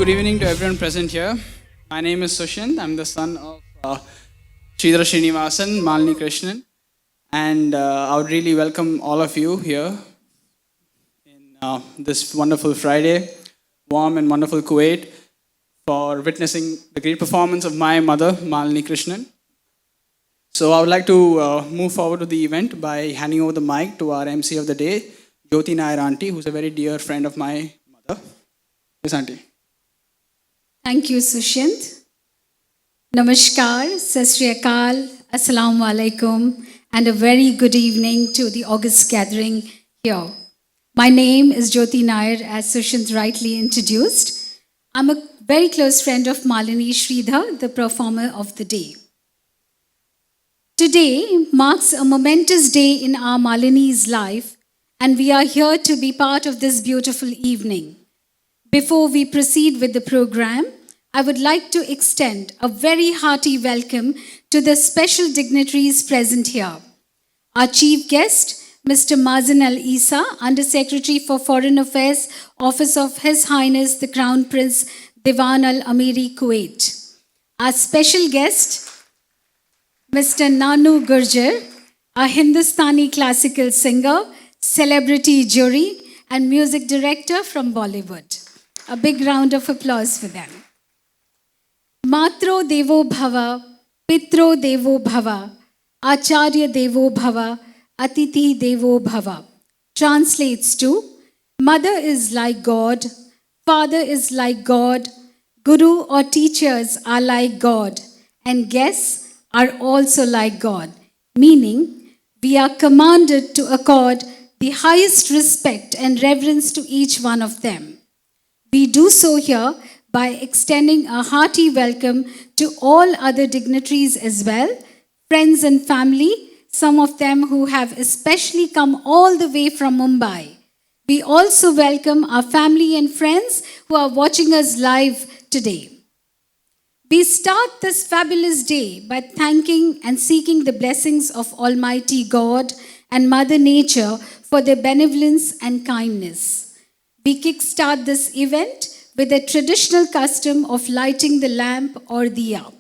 Good evening to everyone present here. My name is Sushant. I'm the son of Sridhar Srinivasan, Malini Krishnan, and I would really welcome all of you here in this wonderful Friday, warm and wonderful Kuwait, for witnessing the great performance of my mother, Malini Krishnan. So I would like to move forward to the event by handing over the mic to our MC of the day, Jyoti Nair Aunty, who's a very dear friend of my mother. Yes, Aunty. Thank you, Sushant. Namaskar, Sat Sri Akal, Assalamu Alaikum, and a very good evening to the August gathering here. My name is Jyoti Nair, as Sushant rightly introduced. I'm a very close friend of Malini Sridhar, the performer of the day. Today marks a momentous day in our Malini's life, and we are here to be part of this beautiful evening. Before we proceed with the program, I would like to extend a very hearty welcome to the special dignitaries present here. Our chief guest, Mr. Mazen Al Essa, Under Secretary for Foreign Affairs, Office of His Highness the Crown Prince Diwan Al Amiri, Kuwait. Our special guest, Mr. Nanu Gurjar, a Hindustani classical singer, celebrity jury, and music director from Bollywood. A big round of applause for them. Matro Devo Bhava, Pitro Devo Bhava, Acharya Devo Bhava, Atithi Devo Bhava. Translates to, Mother is like God, Father is like God, Guru or teachers are like God, and guests are also like God. Meaning, we are commanded to accord the highest respect and reverence to each one of them. We do so here by extending a hearty welcome to all other dignitaries as well, friends and family, some of them who have especially come all the way from Mumbai. We also welcome our family and friends who are watching us live today. We start this fabulous day by thanking and seeking the blessings of Almighty God and Mother Nature for their benevolence and kindness. We kickstart this event with a traditional custom of lighting the lamp or diya.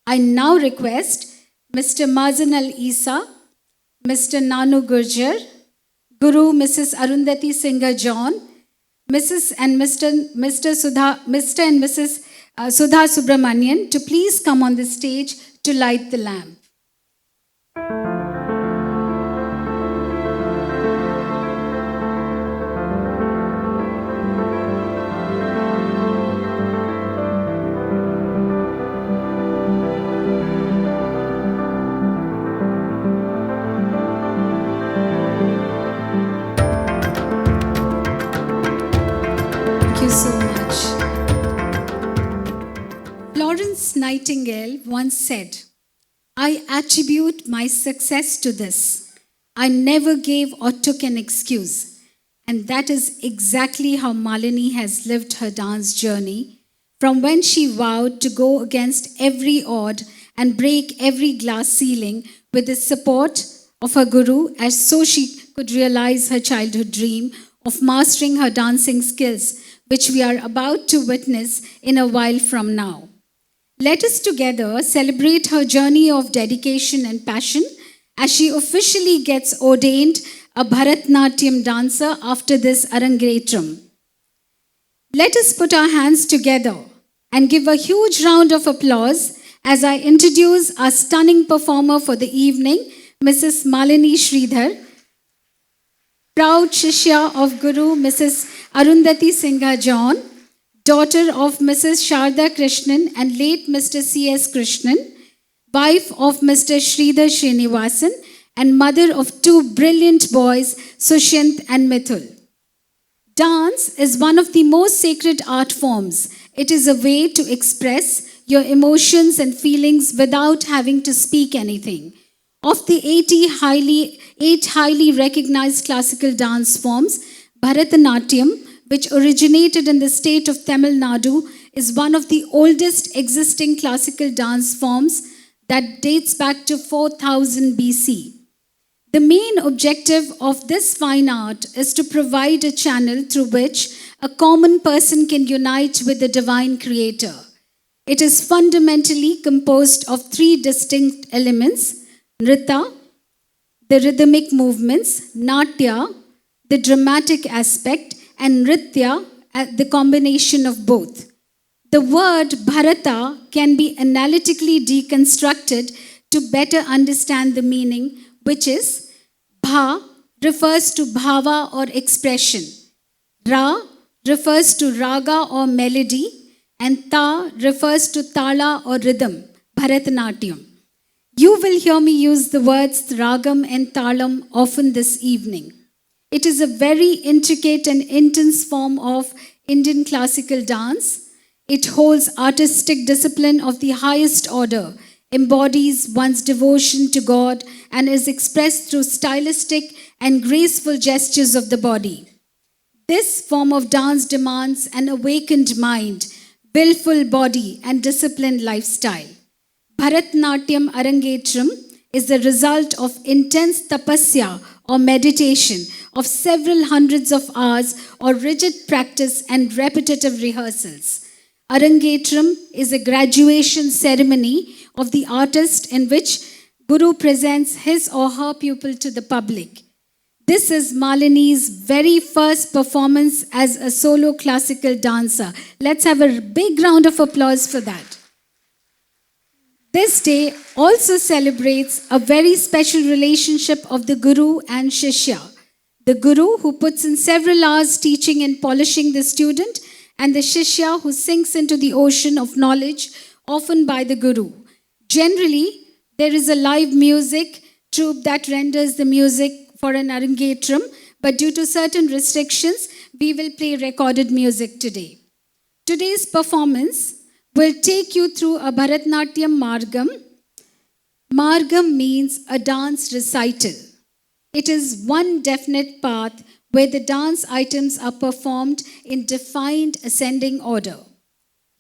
I now request Mr. Mazen Al Essa, Mr. Nanu Gurjar, Guru Mrs. Arundhati Singha John, Mrs. and Mr. and Mrs. Sudha Subramanian to please come on the stage to light the lamp. Thank you so much. Florence Nightingale once said, I attribute my success to this. I never gave or took an excuse. And that is exactly how Malini has lived her dance journey, from when she vowed to go against every odd and break every glass ceiling with the support of her guru, as so she could realize her childhood dream of mastering her dancing skills, which we are about to witness in a while from now. Let us together celebrate her journey of dedication and passion as she officially gets ordained a Bharatanatyam dancer after this Arangetram. Let us put our hands together and give a huge round of applause as I introduce our stunning performer for the evening, Mrs. Malini Sridhar, proud Shishya of Guru Mrs. Arundhati Singha John, daughter of Mrs. Sharda Krishnan and late Mr. C.S. Krishnan, wife of Mr. Sridhar Srinivasan, and mother of two brilliant boys, Sushant and Mithul. Dance is one of the most sacred art forms. It is a way to express your emotions and feelings without having to speak anything. Of the eight highly recognized classical dance forms, Bharatanatyam, which originated in the state of Tamil Nadu, is one of the oldest existing classical dance forms that dates back to 4000 BC. The main objective of this fine art is to provide a channel through which a common person can unite with the divine creator. It is fundamentally composed of three distinct elements: Nritta, the rhythmic movements; Natya, the dramatic aspect; and Nritya, the combination of both. The word Bharata can be analytically deconstructed to better understand the meaning, which is Bha refers to bhava or expression, Ra refers to raga or melody, and Ta refers to tala or rhythm, Bharatanatyam. You will hear me use the words ragam and talam often this evening. It is a very intricate and intense form of Indian classical dance. It holds artistic discipline of the highest order, embodies one's devotion to God, and is expressed through stylistic and graceful gestures of the body. This form of dance demands an awakened mind, willful body, and disciplined lifestyle. Bharatanatyam Arangetram is the result of intense tapasya or meditation of several hundreds of hours or rigid practice and repetitive rehearsals. Arangetram is a graduation ceremony of the artist in which Guru presents his or her pupil to the public. This is Malini's very first performance as a solo classical dancer. Let's have a big round of applause for that. This day also celebrates a very special relationship of the Guru and Shishya. The Guru, who puts in several hours teaching and polishing the student, and the Shishya, who sinks into the ocean of knowledge, often by the Guru. Generally, there is a live music troupe that renders the music for an Arangetram, but due to certain restrictions, we will play recorded music today. Today's performance will take you through a Bharatanatyam Margam. Margam means a dance recital. It is one definite path where the dance items are performed in defined ascending order.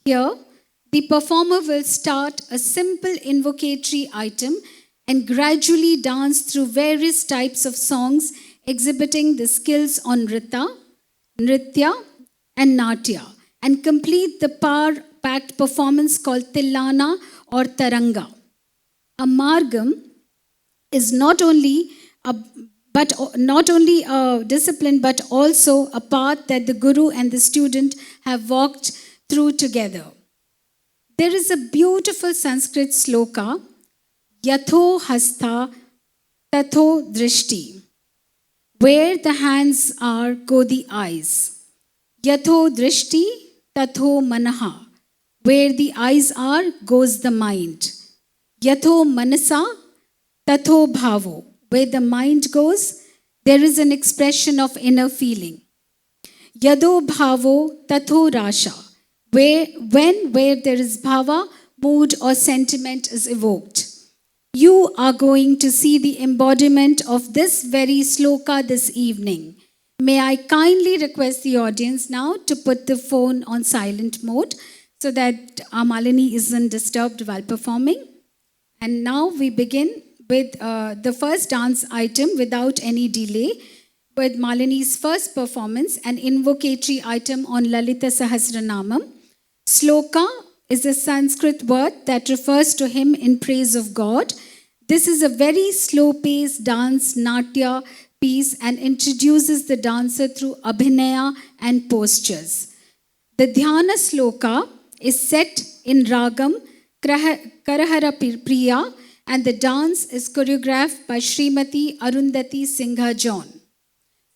Here, the performer will start a simple invocatory item and gradually dance through various types of songs exhibiting the skills on Nritta, Nritya, and Natya, and complete the power-packed performance called Tillana or Taranga. A Margam is not only a discipline but also a path that the Guru and the student have walked through together. There is a beautiful Sanskrit sloka, Yatho hastha tatho drishti. Where the hands are, go the eyes. Yatho drishti tatho manaha. Where the eyes are, goes the mind. Yatho manasa tatho bhavo. Where the mind goes, there is an expression of inner feeling. Yado bhavo tatho rasha. Where there is bhava, mood or sentiment is evoked. You are going to see the embodiment of this very sloka this evening. May I kindly request the audience now to put the phone on silent mode so that our Malini isn't disturbed while performing. And now we begin with the first dance item without any delay, with Malini's first performance, an invocatory item on Lalita Sahasranamam. Sloka is a Sanskrit word that refers to hymn in praise of God. This is a very slow-paced dance, natya piece, and introduces the dancer through abhinaya and postures. The Dhyana sloka is set in ragam Karahara Priya, and the dance is choreographed by Srimati Arundhati Singha John,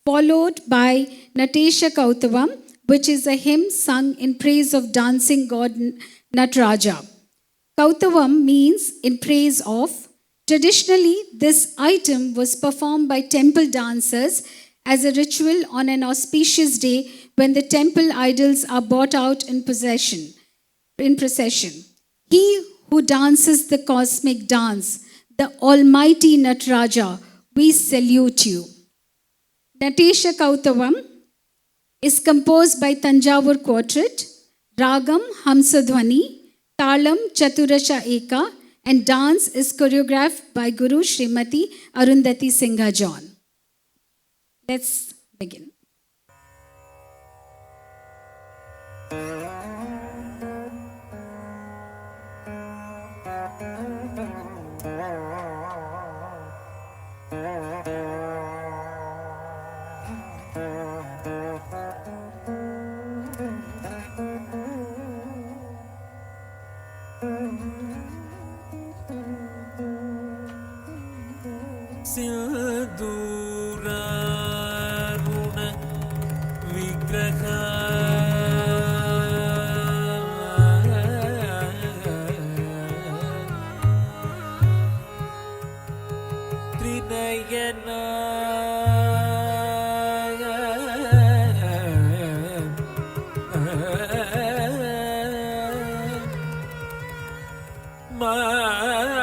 followed by Natesha Kautavam, which is a hymn sung in praise of dancing god Natraja. Kautavam means in praise of. Traditionally, this item was performed by temple dancers as a ritual on an auspicious day when the temple idols are brought out in procession. He who dances the cosmic dance, the almighty Natraja, we salute you. Natesha Kautavam is composed by Tanjavur Quartet, Ragam Hamsadhwani, Talam Chaturasha Eka, and dance is choreographed by Guru Srimati Arundhati Singha John. Let's begin. Silduraruna vigraha Trinayana Ma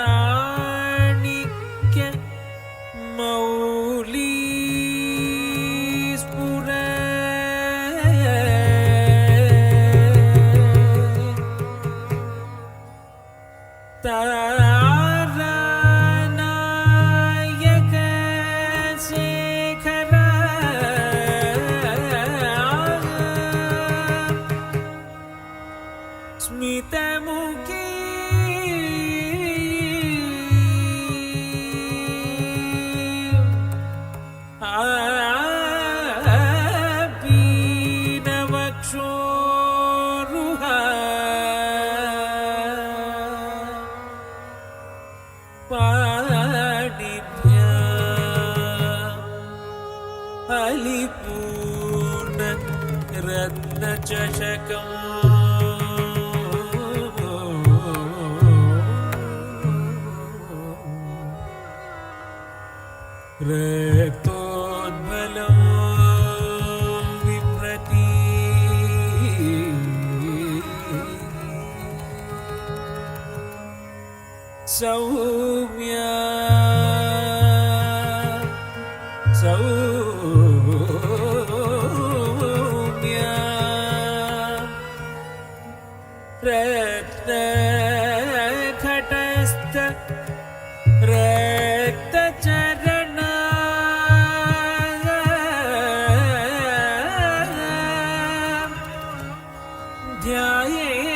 रक्तोद्बलं विप्रति Saumya Saumya रक्तखटस्थ रक्तचरणा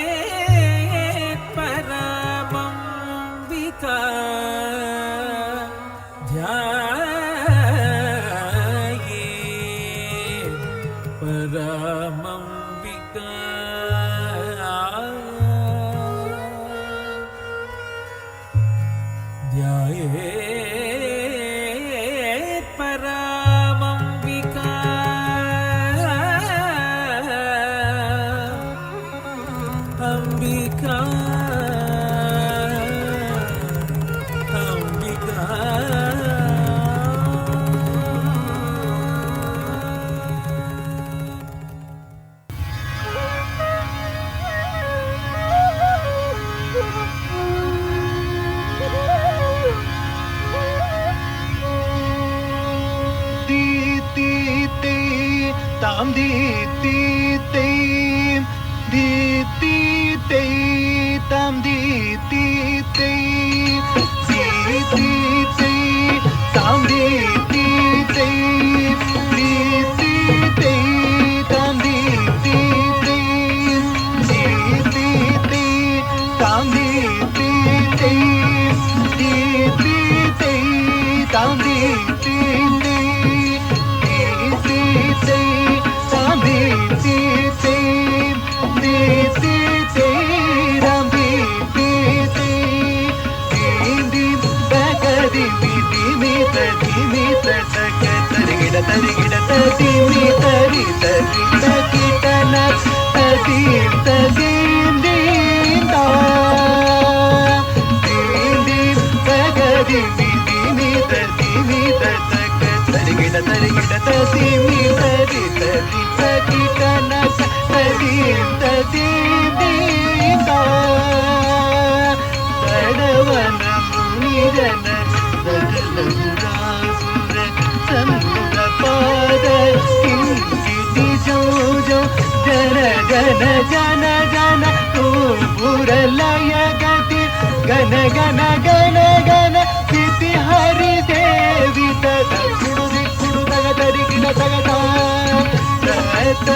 ध्यायेत् परामम्बिका ध्यायेत् परामम्बिका ध्यायेत् परामम्बिका Ambika Ambika tam di ti te di ti te tam di ti te di ti te tam di ti te di ti te tam di ti te di ti te tam di ti te di ti te tam di ti te जन जन जन तू पुरलय गति गन गन गन गन सिति हरि देवी तदुदि कुडुदग दरिगिड तगदा रत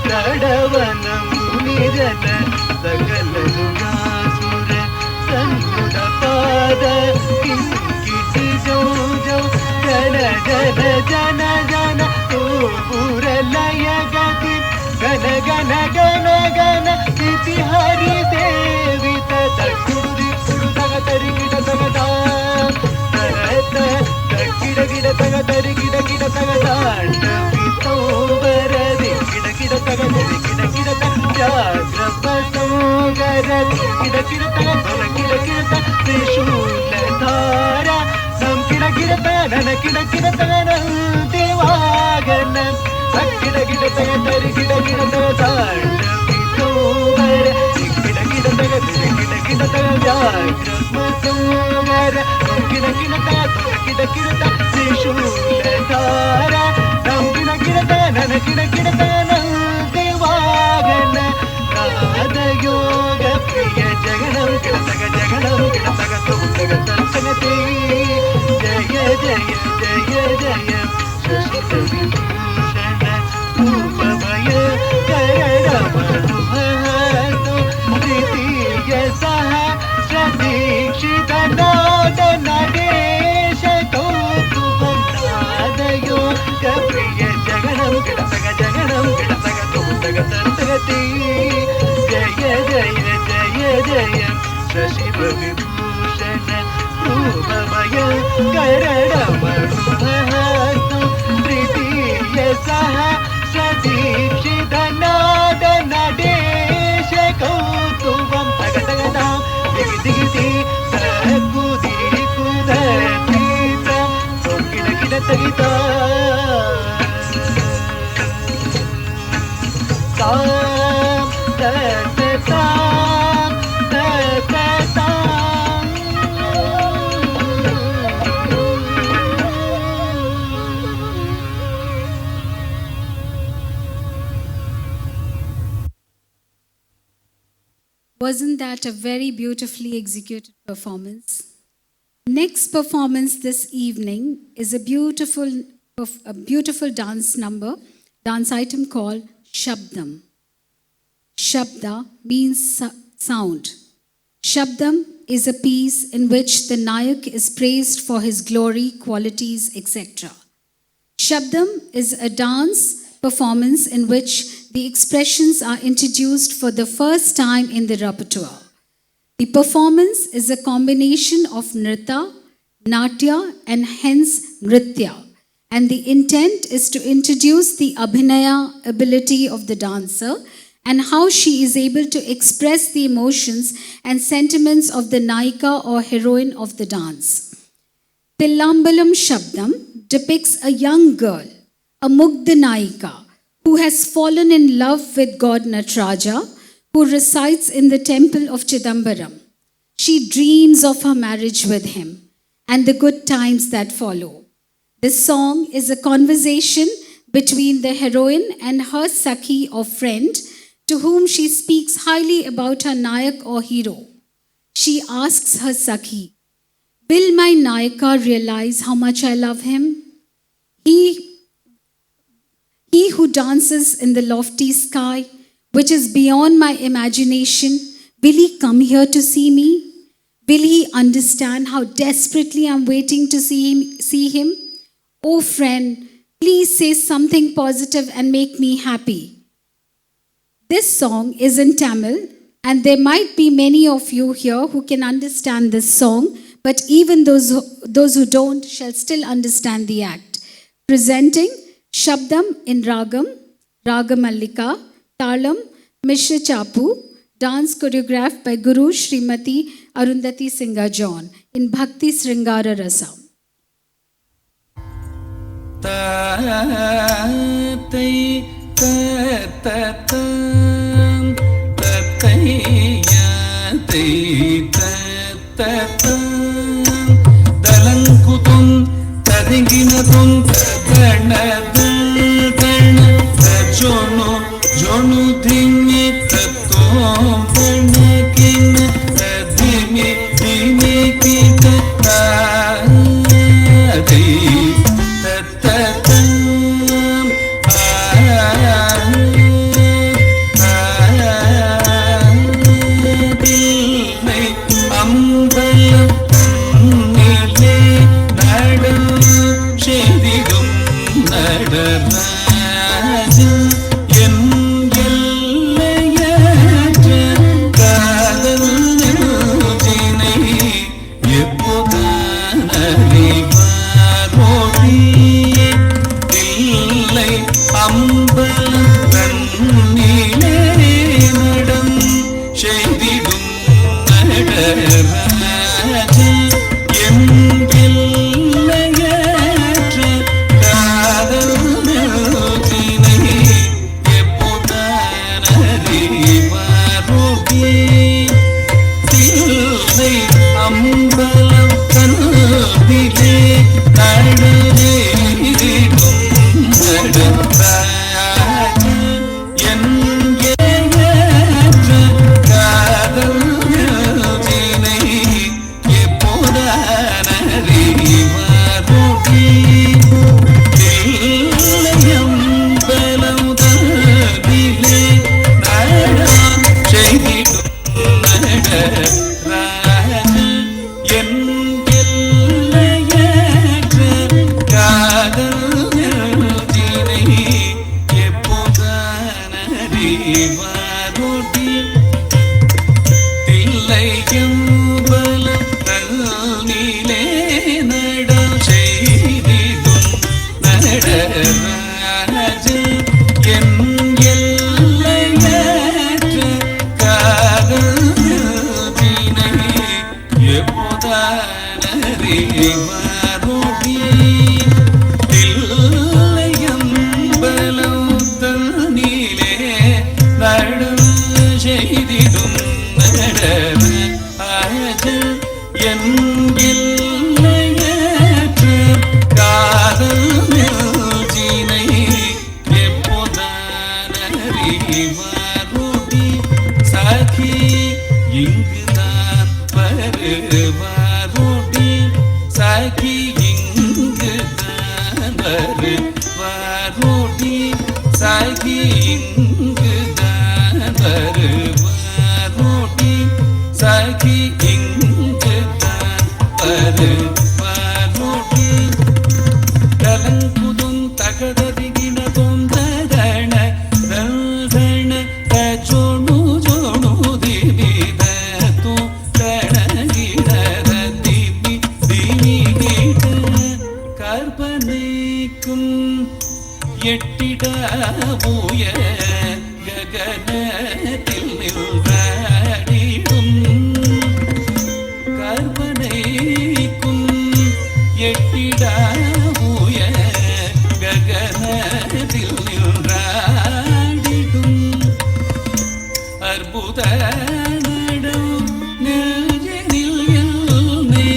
तडवन मुनि जन सकल सुरासुर संगुद पाद किंकिटि जो जो जन जन जन जन तू पुरलय गति गन गन गन गन इति हरि देवी तदुदि कुडुदग दरिगिड तगदा रत तगिड गिड तग दरिगिड गिड तगदा वितो वरदि गिड गिड तग दरिगिड गिड तग जाग्रपतो गरद गिड गिड तग धन गिड गिड तग त्रिशूल धारा सम गिड गिड तग नन गिड गिड तग देवागन गिड गिड तग दरिगिड गिड तग वितो वर गिड गिड तग दरिगिड गिड तग जाग्रपतो वर गिड गिड तग गिड गिड तग त्रिशूल धारा सम गिड गिड तग नन गिड गिड तग देवागन नाद योग प्रिय जगणं गिड तग जगणं गिड तग तुगग तत्सगति जय जय जय जय शशि विभूषण रूपमय करणमनुहतो द्वितीय सह प्रतीक्षित नाद नरेश कौतुकनादयो प्रिय जगणं गिड तग जगणं गिड तग तुगग तत्सगति जय जय जय जय शशि विभूषण रूपमय करणमनुहतो तृतीय सह प्रतीक्षित नाद Wasn't that a very beautifully executed performance? Next performance this evening is a beautiful dance number, dance item called Shabdam. Shabda means sound. Shabdam is a piece in which the Nayak is praised for his glory, qualities, etc. Shabdam is a dance performance in which the expressions are introduced for the first time in the repertoire. The performance is a combination of Nritta, Natya, and hence Nritya. And the intent is to introduce the Abhinaya ability of the dancer and how she is able to express the emotions and sentiments of the Naika or heroine of the dance. Tillambalam Shabdam depicts a young girl, a Mugdha Naika, who has fallen in love with God Nataraja, who resides in the temple of Chidambaram. She dreams of her marriage with him and the good times that follow. This song is a conversation between the heroine and her Sakhi or friend, to whom she speaks highly about her Nayak or hero. She asks her Sakhi, "Will my Nayaka realize how much I love him? He who dances in the lofty sky, which is beyond my imagination, will he come here to see me? Will he understand how desperately I'm waiting to see him? Oh friend, please say something positive and make me happy." This song is in Tamil, and there might be many of you here who can understand this song, but even those who don't shall still understand the act. Presenting Shabdam in Ragam, Ragamallika, Talam, Mishra Chapu, dance choreographed by Guru Srimati Arundhati Singha John in Bhakti Sringara Rasa. Tatai tatatam tatai yatai tatatam dalankutum tadinginatum tadanadana tajonu jonu dhinni tatom panakina tadimi dimi kita tatai சகி இங்குதான் வருவாரோட்டி சகி இங்குதான் வருவாரோட்டி கலங்குதும் தகதறிகின தொந்தரண தல்தண கச்சோணு ஜோணு திவித தூ கணகிணர திவி திவி கிட கற்பனைக்கும் எட்டிட பூய ககனத்தில் நின்றாடிடும் கற்பனைக்கும் எட்டிட பூய ககனத்தில் நின்றாடிடும் அற்புத நடம் நெஞ்சினில் என்னை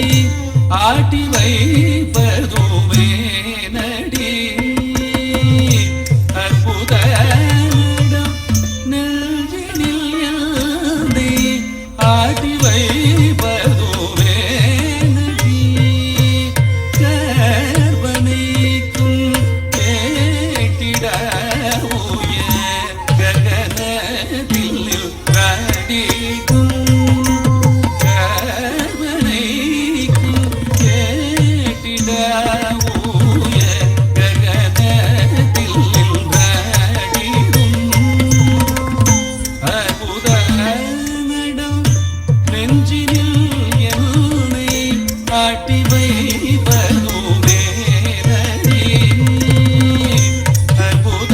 ஆட்டி வைப்பதுமே நடி அற்புத நடம் நெஞ்சினில் என்னை ஆட்டி வைப்பதுமே நடி கற்பனைக்கும் கேட்டிட உய ககனத்தில் நின்றாடிடும் கற்பனைக்கும் கேட்டிட உய ககனத்தில் நின்றாடிடும் அற்புத நடம் நெஞ்சினில் என்னை ஆட்டி வைப்பதுமே நடி அற்புத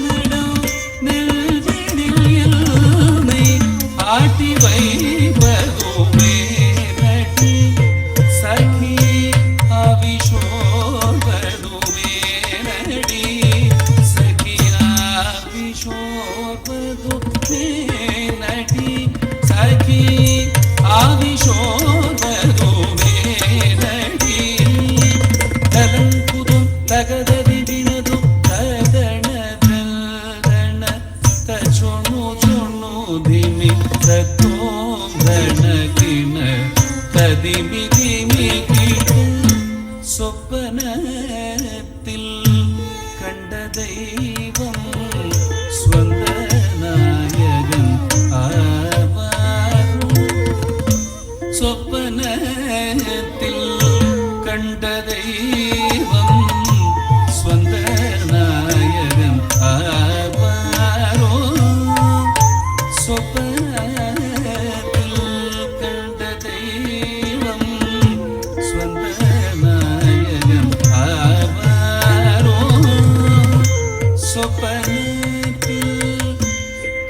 நடம் நெஞ்சினில் என்னை ஆட்டி வைப்பதுமே நடி சகி ஆவிஷோபதுமே நடி சகி ஆவிஷோபதுமே நடி சகி ஆவிஷோபதுமே நடி கலங்குதும் தகதறிதினதும் ததண ததண தச்சொண்ணு சொண்ணு திமி தத்தோம் தணகின ததிமி திமி கிட்ட சொப்பனத்தில் கண்ட தெய்வம் ஸ்வந்த நாயகன் ஆவார் சொப்பனத்தில் கண்ட தெய்வம் ஸ்வந்த நாயகன் ஆவாரோ சொப்பனத்தில் கண்ட தெய்வம் ஸ்வந்த நாயகன் ஆவாரோ சொப்பனத்தில்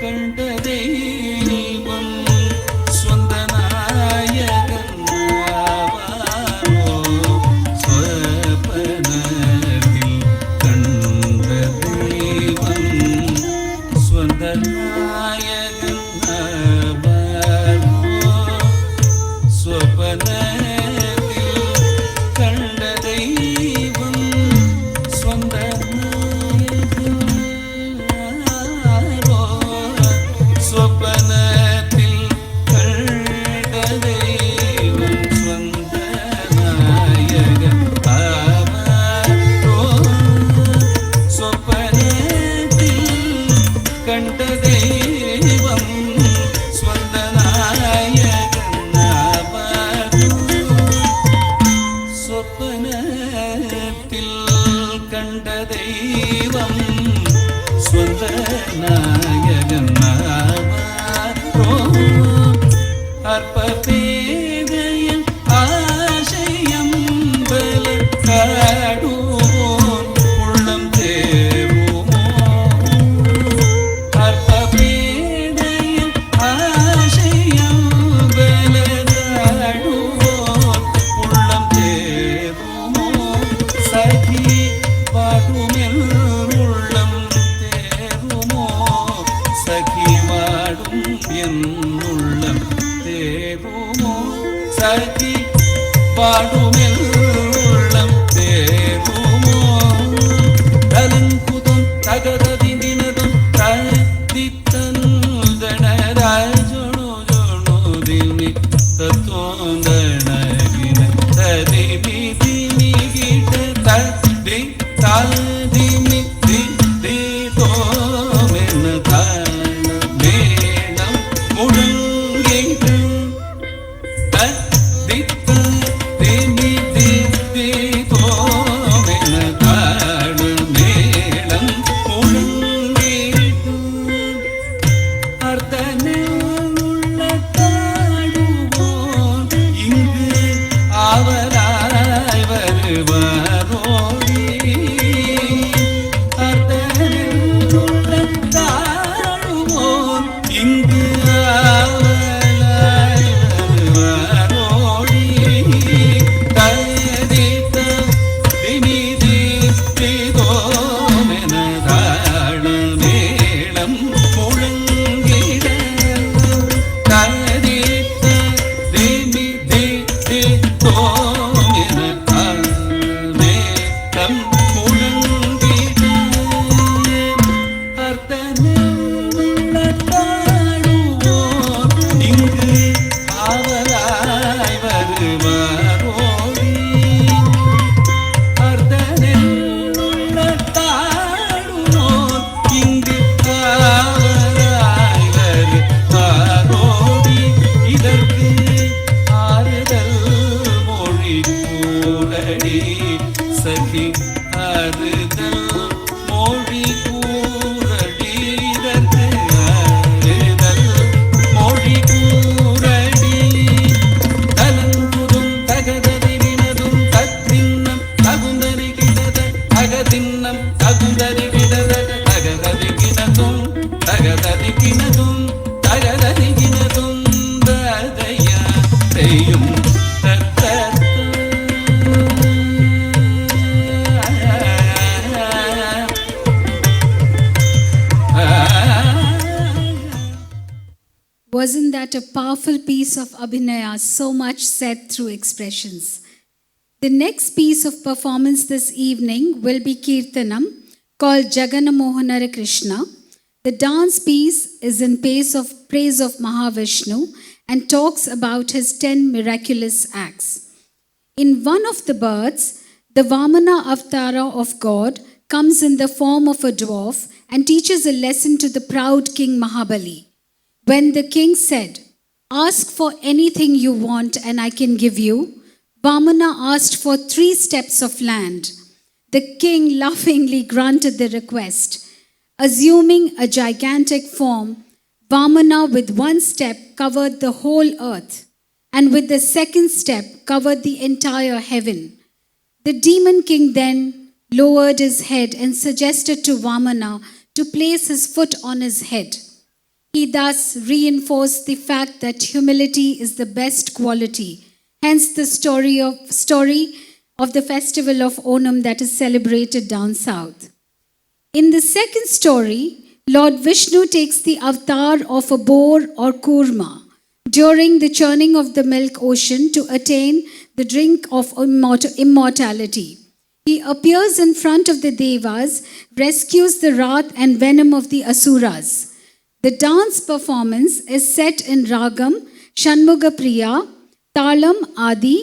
கண்ட தெய்வம் ஸ்வந்த நாயகன் ஆவாரோ சொப்பனத்தில் கண்ட தெய்வம் ஸ்வந்த நாயகன் ஆவாரோ சொப்பனத்தில் கண்ட தெய்வம் ஸ்வந்த நாயகன் ஆவாரோ சொப்பனத்தில் கண்ட தெய்வம் ஸ்வந்த நாயகன் ஆவாரோ சொப்பனத்தில் கண்ட தெய்வம் ஸ்வந்த நாயகன் ஆவாரோ சொப்பனத்தில் கண்ட தெய்வம் ஸ்வந்த நாயகன் ஆவாரோ அற்ப பேதையன் ஆசையம் பல காடுவோன் உள்ளம் தேருமோ அற்ப பேதையன் ஆசையம் பல காடுவோன் உள்ளம் தேருமோ சகி பாடுமெல் உள்ளம் தேருமோ சகி வாடும் என் உள்ளம் தேருமோ சகி பாடுமெல் உள்ளம் தேருமோ கலங்குதும் தகதறிதினதும் ததித்தன் தணராஜொணு ஜொணு திமி தத்தோந்தணகின ததிமி திமி கிட்ட ததி தாதிமி தி தி வருவாரோடி அர்த்தமுள்ள தாழுவோர் இங்கு ஆவலாய் வருவாரோடி தரித்த திமிதி திதோமென தாழ மேளம் முழங்கிட தரித்த திமிதி திதோமென மேளம் முழங்கிட அர்த்தமுள்ள தாழுவோர் இங்கு ஆவலாய் வருவாரோடி அர்த்தமுள்ள தாழுவோர் இங்கு ஆவலாய் வருவாரோடி இதற்கு ஆறுதல் மொழி கூறடி சகி ஆறுதல் மொழி கூறடி இதற்கு ஆறுதல் மொழி கூறடி தலங்குதும் தகதறிவினதும் தத்தின்னம் தகுந்தறி கிடத தகதின்னம் தகுந்தறி கிடத தகதறி கிணதும் தகதறி கிணதும் தகதறி கிணதும் ததையா செய்யும் Wasn't that a powerful piece of Abhinaya, so much said through expressions? The next piece of performance this evening will be Kirtanam, called Jaganamohanara Krishna. The dance piece is in praise of Mahavishnu and talks about his 10 miraculous acts. In one of the births, the Vamana Avatara of God comes in the form of a dwarf and teaches a lesson to the proud king Mahabali. When the king said, "Ask for anything you want and I can give you," Vamana asked for 3 steps of land. The king laughingly granted the request. Assuming a gigantic form, Vamana with 1 step covered the whole earth, and with the 2nd step covered the entire heaven. The demon king then lowered his head and suggested to Vamana to place his foot on his head. He thus reinforced the fact that humility is the best quality. Hence the story of the festival of Onam that is celebrated down south. In the second story, Lord Vishnu takes the avatar of a boar or kurma during the churning of the milk ocean to attain the drink of immortality. He appears in front of the Devas, rescues the wrath and venom of the Asuras. The dance performance is set in Ragam, Shanmuga Priya, Talam Adi,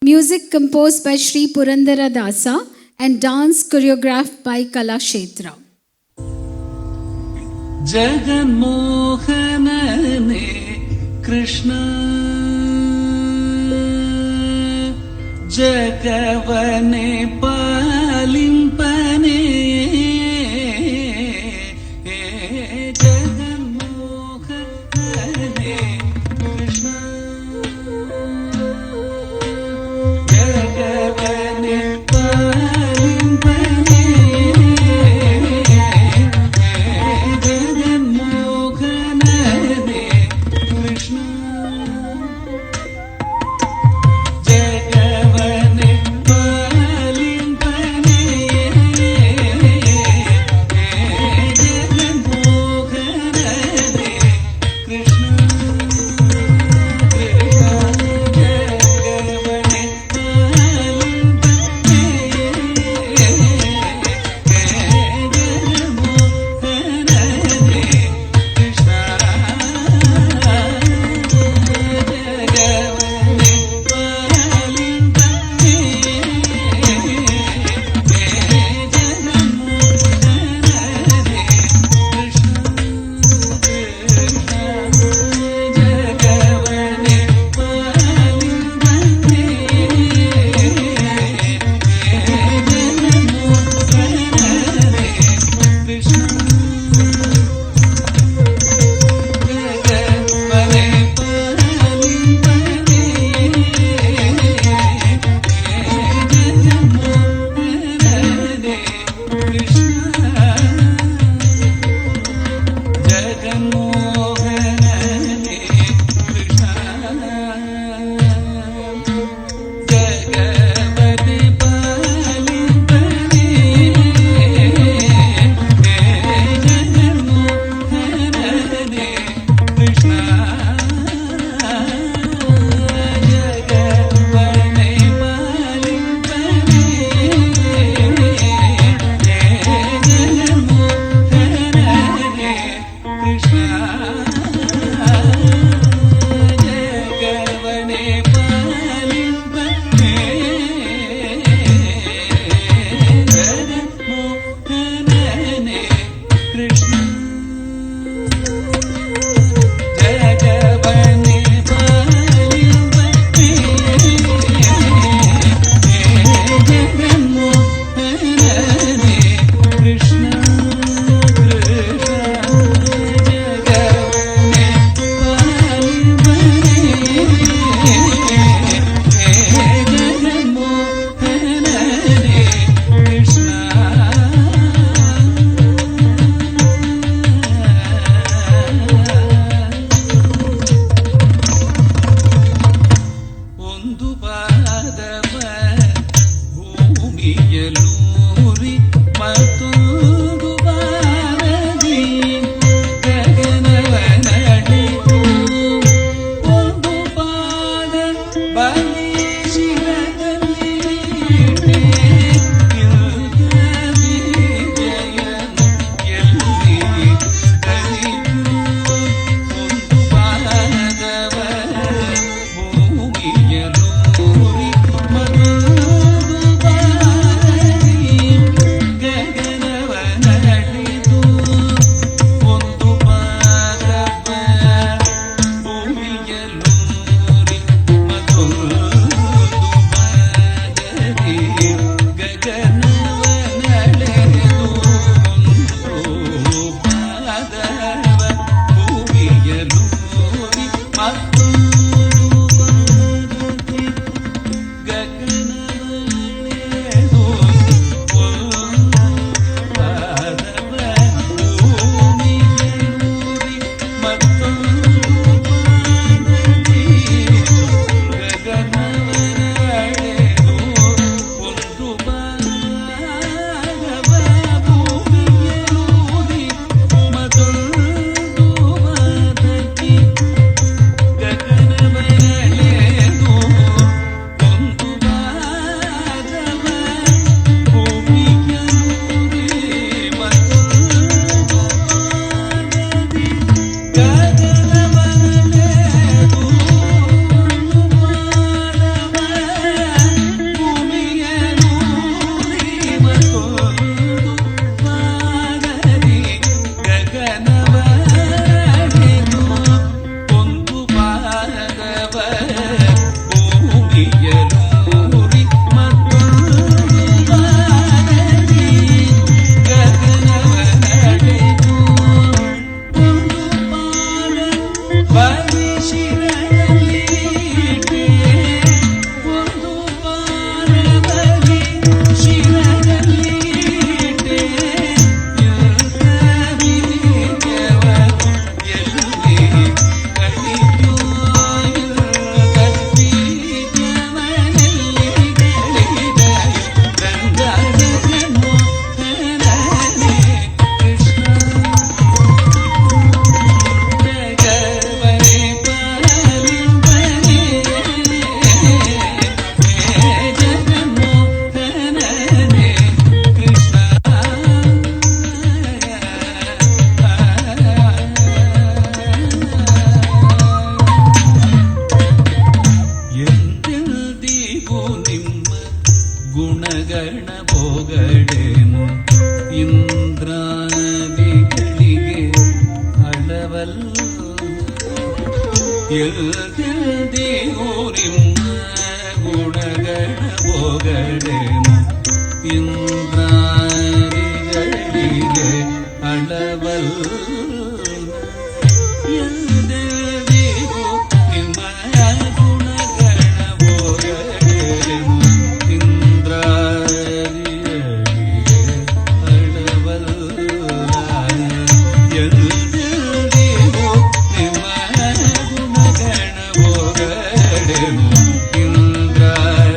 music composed by Sri Purandara Dasa, and dance choreographed by Kalakshetra. Jaganmohanane Krishna Jagavane Palimpane Jaganmohanane Krishna Jagavane Palimpane Jaganmohanane Krishna Jagavane Palimpane ಭೂಮಿಯಲೂರಿ ಮತ್ತೊಂದು ಬಾರದಿ ಗಗನವ ನಡೆದು ಒಂದು ಪಾದ ಬಲಿ ಶಿರದಲ್ಲಿ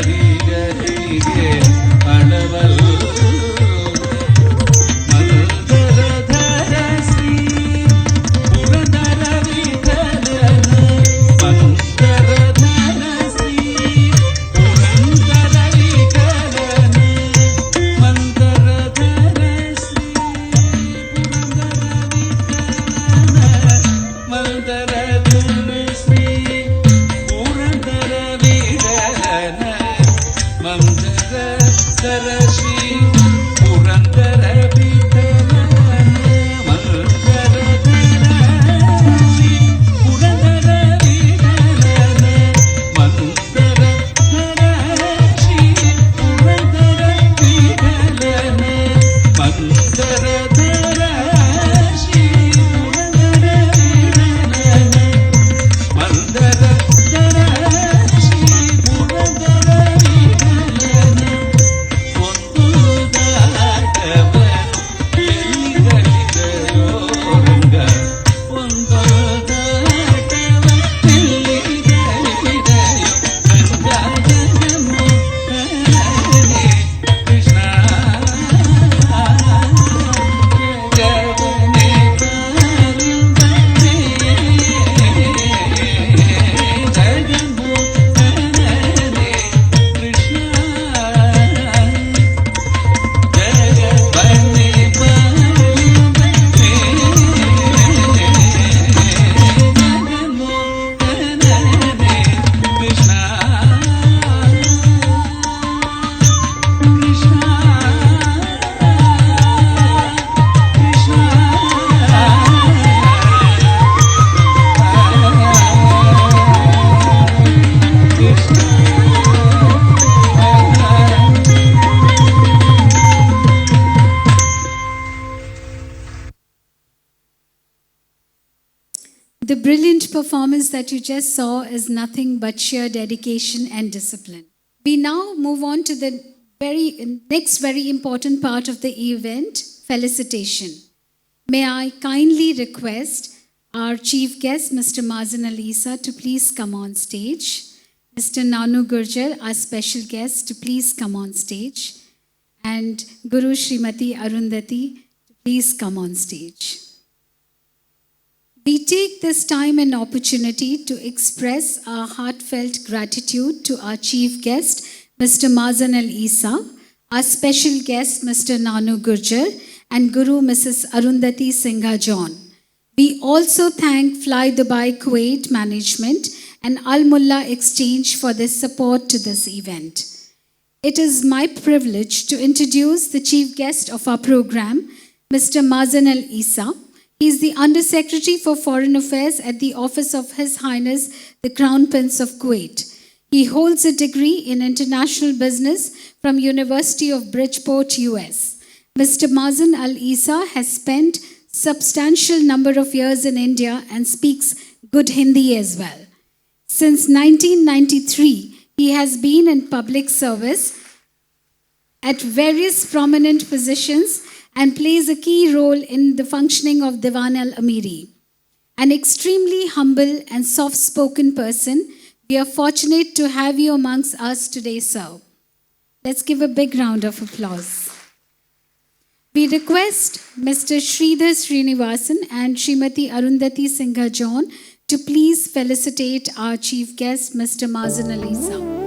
ಇಂದ್ರಾರಿಗಳಿಗೆ ಅಳವಲ್ಲ brilliant performance that you just saw is nothing but sheer dedication and discipline. We now move on to the next very important part of the event, felicitation. May I kindly request our chief guest, Mr. Mazen Al Essa, to please come on stage. Mr. Nanu Gurjar, our special guest, to please come on stage. And Guru Srimati Arundhati, to please come on stage. We take this time and opportunity to express our heartfelt gratitude to our chief guest, Mr. Mazen Al Essa, our special guest, Mr. Nanu Gurjar, and Guru Mrs. Arundhati Singha John. We also thank Fly Dubai Kuwait Management and Al Mullah Exchange for their support to this event. It is my privilege to introduce the chief guest of our program, Mr. Mazen Al Essa. He is the Undersecretary for Foreign Affairs at the Office of His Highness, the Crown Prince of Kuwait. He holds a degree in International Business from University of Bridgeport, US. Mr. Mazen Al Essa has spent substantial number of years in India and speaks good Hindi as well. Since 1993, he has been in public service at various prominent positions and plays a key role in the functioning of Diwan al-Amiri. An extremely humble and soft-spoken person, we are fortunate to have you amongst us today, sir. Let's give a big round of applause. We request Mr. Sridhar Srinivasan and Srimati Arundhati Singha John to please felicitate our chief guest, Mr. Mazen Al Essa.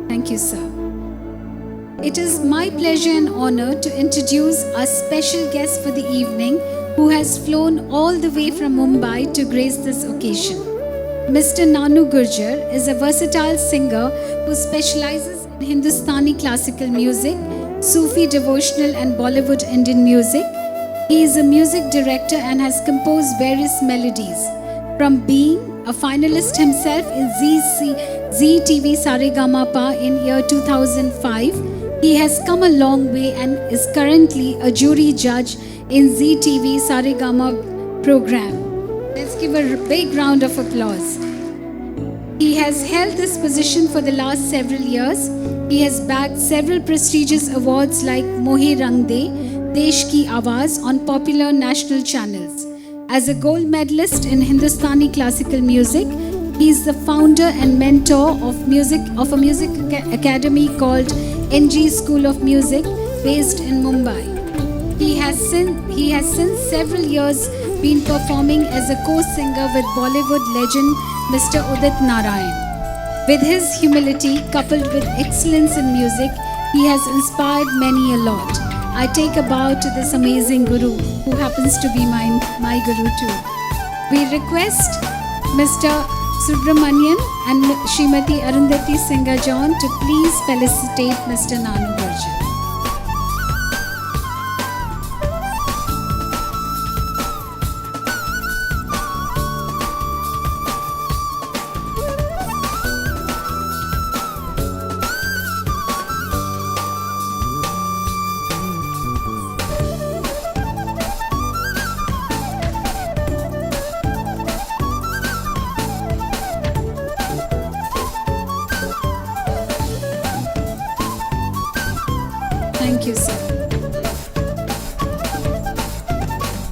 Thank you, sir. It is my pleasure and honor to introduce our special guest for the evening, who has flown all the way from Mumbai to grace this occasion. Mr. Nanu Gurjar is a versatile singer who specializes in Hindustani classical music, Sufi devotional and Bollywood Indian music. He is a music director and has composed various melodies. From being a finalist himself in Zee TV Saregama in year 2005, he has come a long way and is currently a jury judge in Zee TV Saregama program. Let's give a big round of applause. He has held this position for the last several years. He has bagged several prestigious awards like Mohe Rang De, Desh Ki Awaaz on popular national channels. As a gold medalist in Hindustani classical music, he is the founder and mentor of a music academy called NG School of Music, based in Mumbai. He has since several years been performing as a co-singer with Bollywood legend Mr. Udit Narayan. With his humility coupled with excellence in music, he has inspired many a lot. I take a bow to this amazing Guru, who happens to be my Guru too. We request Mr. Subramanian and Srimati Arundhati Singha John to please felicitate Mr. Nanu Gurjar. Thank you, sir.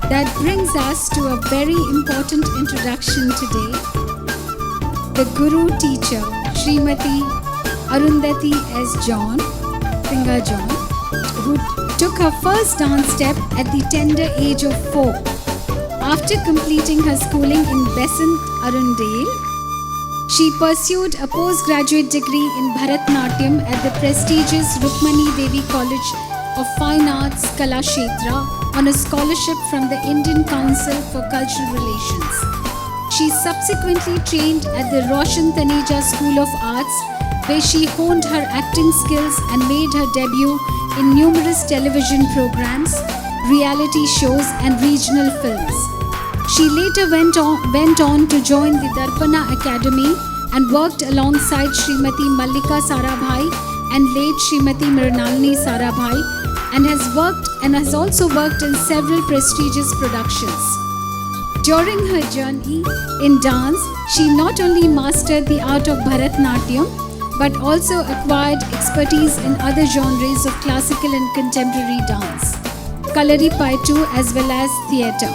That brings us to a very important introduction today. The Guru teacher, Srimati Arundhati S. John, Singha John, who took her first dance step at the tender age of 4. After completing her schooling in Besant, Arundhati, she pursued a postgraduate degree in Bharatanatyam at the prestigious Rukmani Devi College of Fine Arts, Kalakshetra, on a scholarship from the Indian Council for Cultural Relations. She subsequently trained at the Roshan Taneja School of Arts, where she honed her acting skills and made her debut in numerous television programs, reality shows, and regional films. She later went on to join the Darpana Academy and worked alongside Srimati Mallika Sarabhai and late Srimati Mrinalini Sarabhai, and has also worked in several prestigious productions. During her journey in dance, she not only mastered the art of Bharatanatyam, but also acquired expertise in other genres of classical and contemporary dance, Kalaripayattu as well as theatre.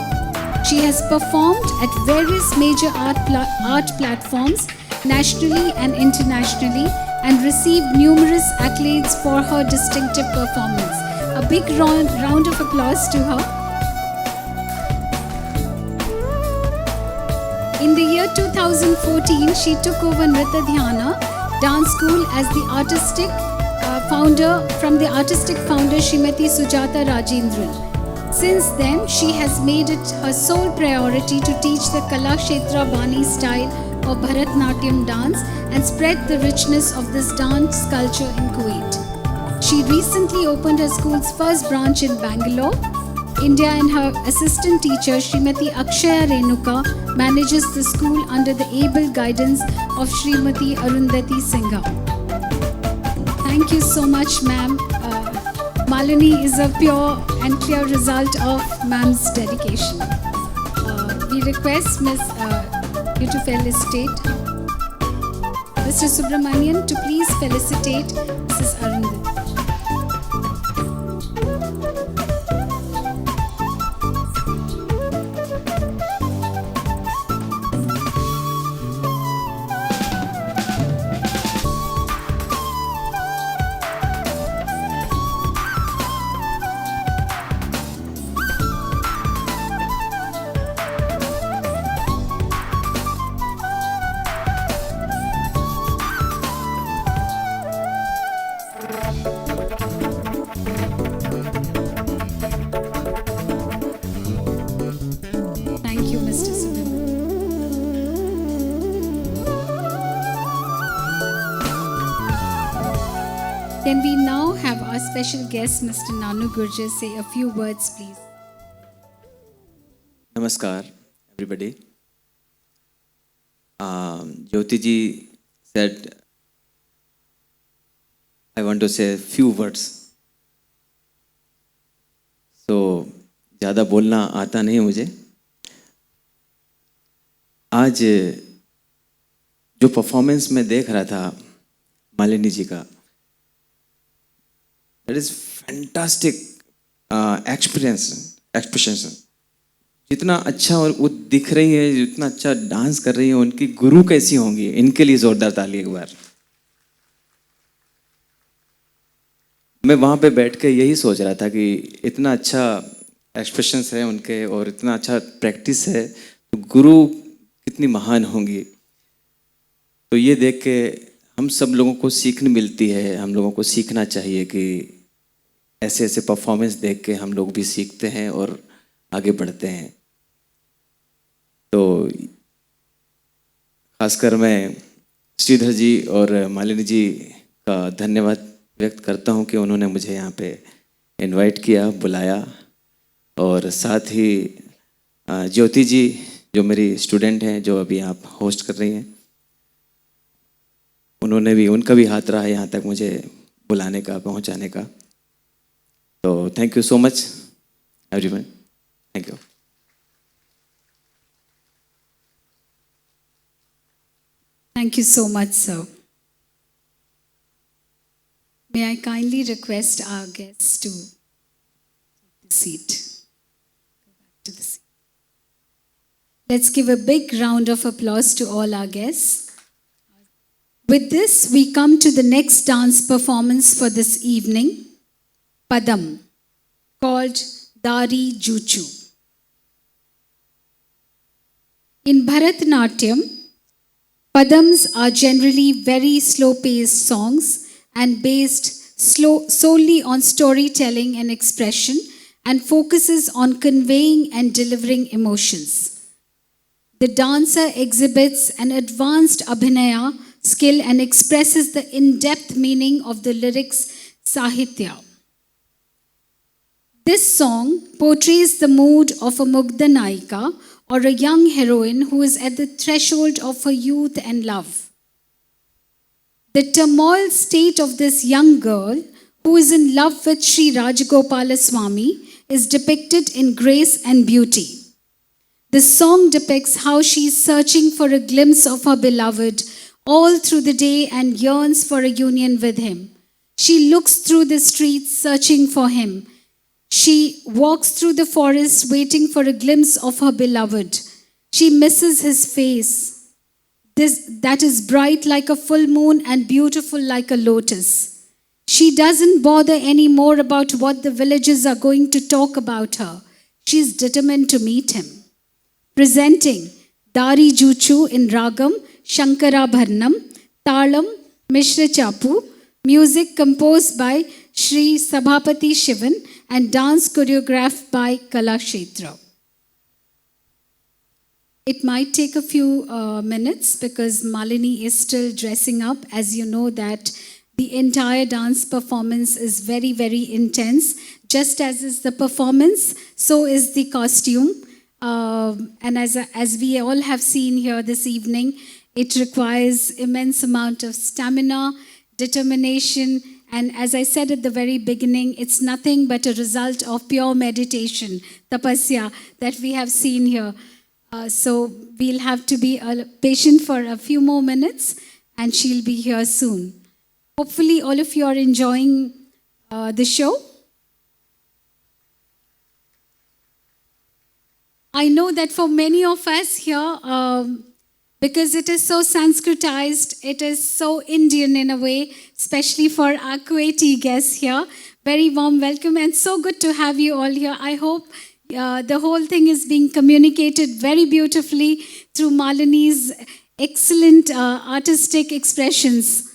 She has performed at various major art platforms nationally and internationally and received numerous accolades for her distinctive performance. A big round of applause to her. In the year 2014, she took over Nritta Dhyana dance school as the artistic founder Srimati Sujata Rajendran. Since then, she has made it her sole priority to teach the Kalakshetra Bani style of Bharatanatyam dance and spread the richness of this dance culture in Kuwait. She recently opened her school's first branch in Bangalore, India, and her assistant teacher Srimati Akshaya Renuka manages the school under the able guidance of Srimati Arundhati Singha. Thank you so much, ma'am. Malini is a pure and clear result of ma'am's dedication. We request you to felicitate Mr. Subramanian to please felicitate Mrs. Arundhati. Thank you, Mr. Subramanian. Can we now have our special guest, Mr. Nanu Gurjar, say a few words, please? Namaskar, everybody. Jyoti ji said, I want to say a few words. So, ज़्यादा बोलना आता नहीं मुझे. आज जो performance मैं देख रहा था मालिनी जी का, that is fantastic expression. जितना अच्छा और वो दिख रही है, जितना अच्छा डांस कर रही है, उनकी गुरु कैसी होंगी, इनके लिए जोरदार ताली एक बार. मैं वहाँ पे बैठ के यही सोच रहा था कि इतना अच्छा एक्सप्रेशंस है उनके और इतना अच्छा प्रैक्टिस है, तो गुरु कितनी महान होंगी. तो ये देख के हम सब लोगों को सीखने मिलती है, हम लोगों को सीखना चाहिए कि ऐसे ऐसे परफॉर्मेंस देख के हम लोग भी सीखते हैं और आगे बढ़ते हैं. तो खासकर मैं श्रीधर जी और मालिनी जी का धन्यवाद व्यक्त करता हूं कि उन्होंने मुझे यहाँ पे इनवाइट किया, बुलाया. और साथ ही ज्योति जी जो मेरी स्टूडेंट हैं, जो अभी आप होस्ट कर रही हैं, उनका भी हाथ रहा यहाँ तक मुझे बुलाने का, पहुँचाने का. तो thank you so much everyone. Thank you. Thank you so much, sir. May I kindly request our guests to take the seat. Go back to the seat. Let's give a big round of applause to all our guests. With this, we come to the next dance performance for this evening, Padam, called Dari Juchu. In Bharatanatyam, Padams are generally very slow-paced songs and based solely on storytelling and expression and focuses on conveying and delivering emotions. The dancer exhibits an advanced abhinaya skill and expresses the in-depth meaning of the lyrics sahitya. This song portrays the mood of a Mugdha Naika or a young heroine who is at the threshold of her youth and love. The turmoil state of this young girl who is in love with Sri Rajagopala Swami is depicted in grace and beauty. The song depicts how she is searching for a glimpse of her beloved all through the day and yearns for a union with him. She looks through the streets searching for him. She walks through the forest waiting for a glimpse of her beloved. She misses his face, that is bright like a full moon and beautiful like a lotus. She doesn't bother anymore about what the villagers are going to talk about her. She is determined to meet him. Presenting Dari Juchu in Ragam, Shankara Bharnam, Talam, Mishra Chapu, music composed by Sri Sabhapati Shivan and dance choreographed by Kala Kshetra. It might take a few minutes because Malini is still dressing up. As you know that the entire dance performance is very, very intense. Just as is the performance, so is the costume. And as we all have seen here this evening, it requires immense amount of stamina, determination, and as I said at the very beginning, it's nothing but a result of pure meditation, tapasya, that we have seen here. So we'll have to be patient for a few more minutes, and she'll be here soon. Hopefully all of you are enjoying the show. I know that for many of us here, because it is so Sanskritized, it is so Indian in a way, especially for our Kuwaiti guests here. Very warm welcome and so good to have you all here. I hope the whole thing is being communicated very beautifully through Malini's excellent artistic expressions.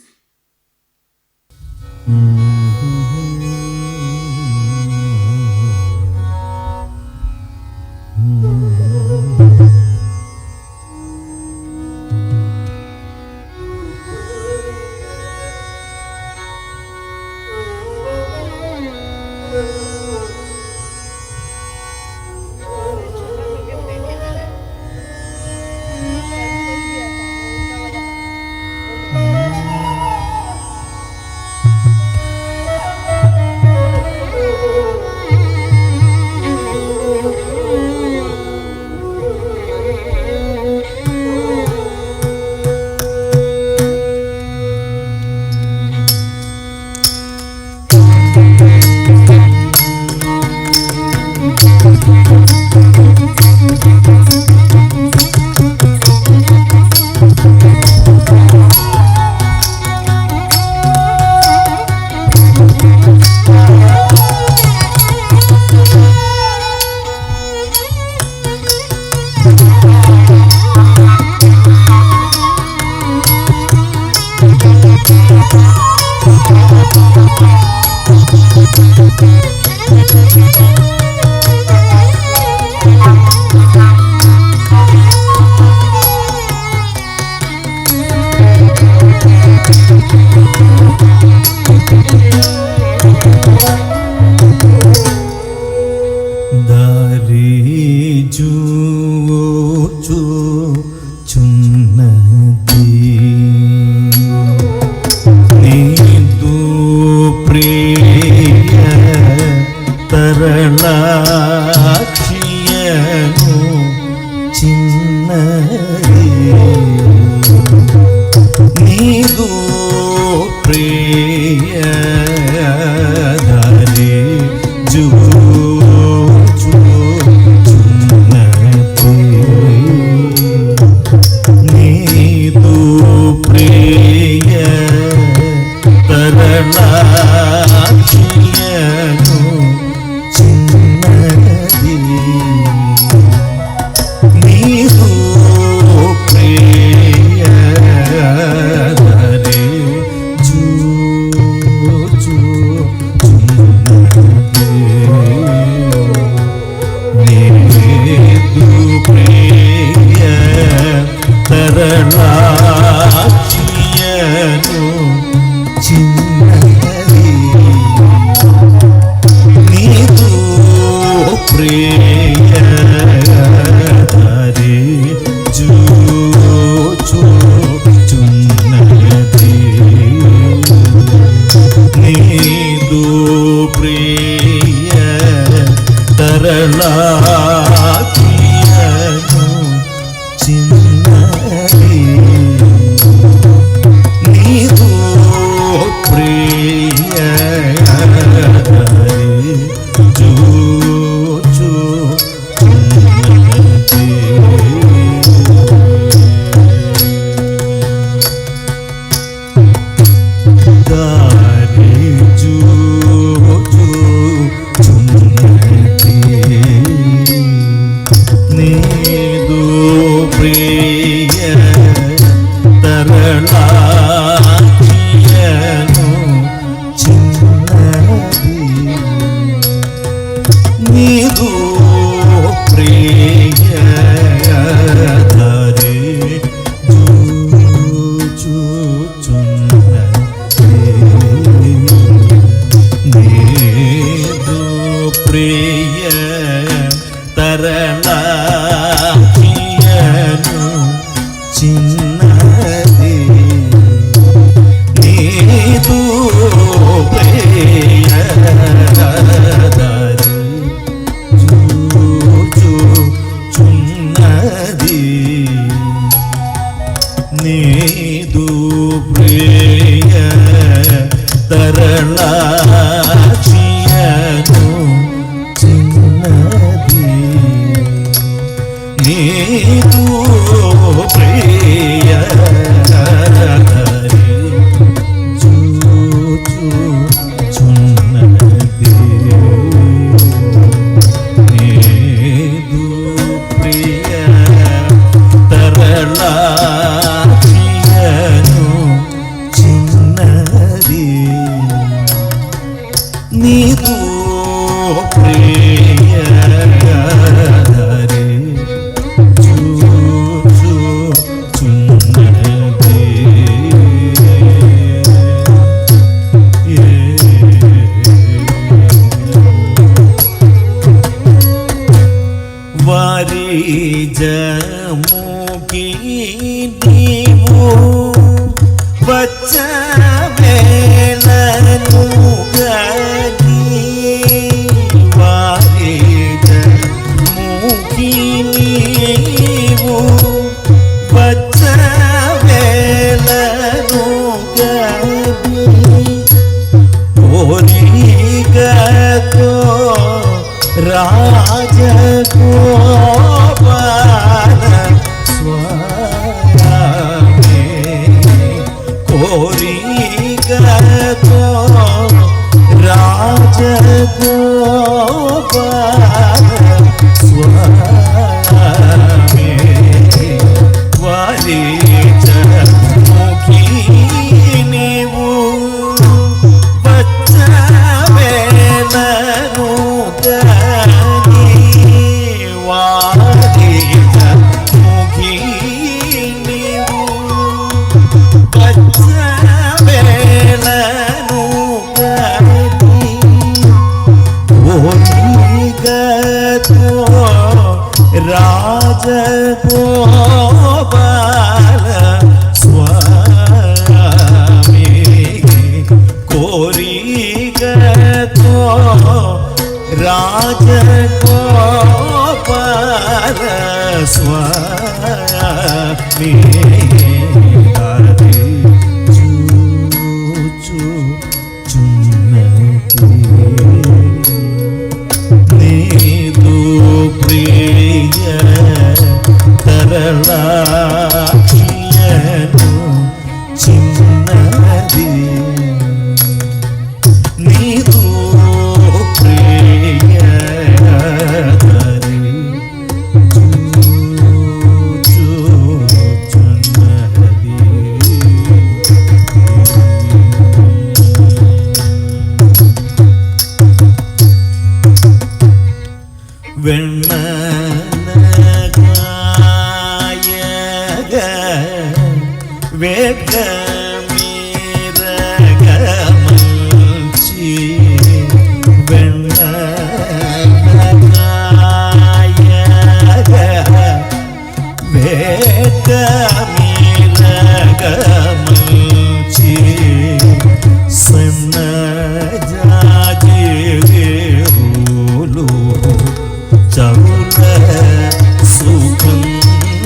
Ju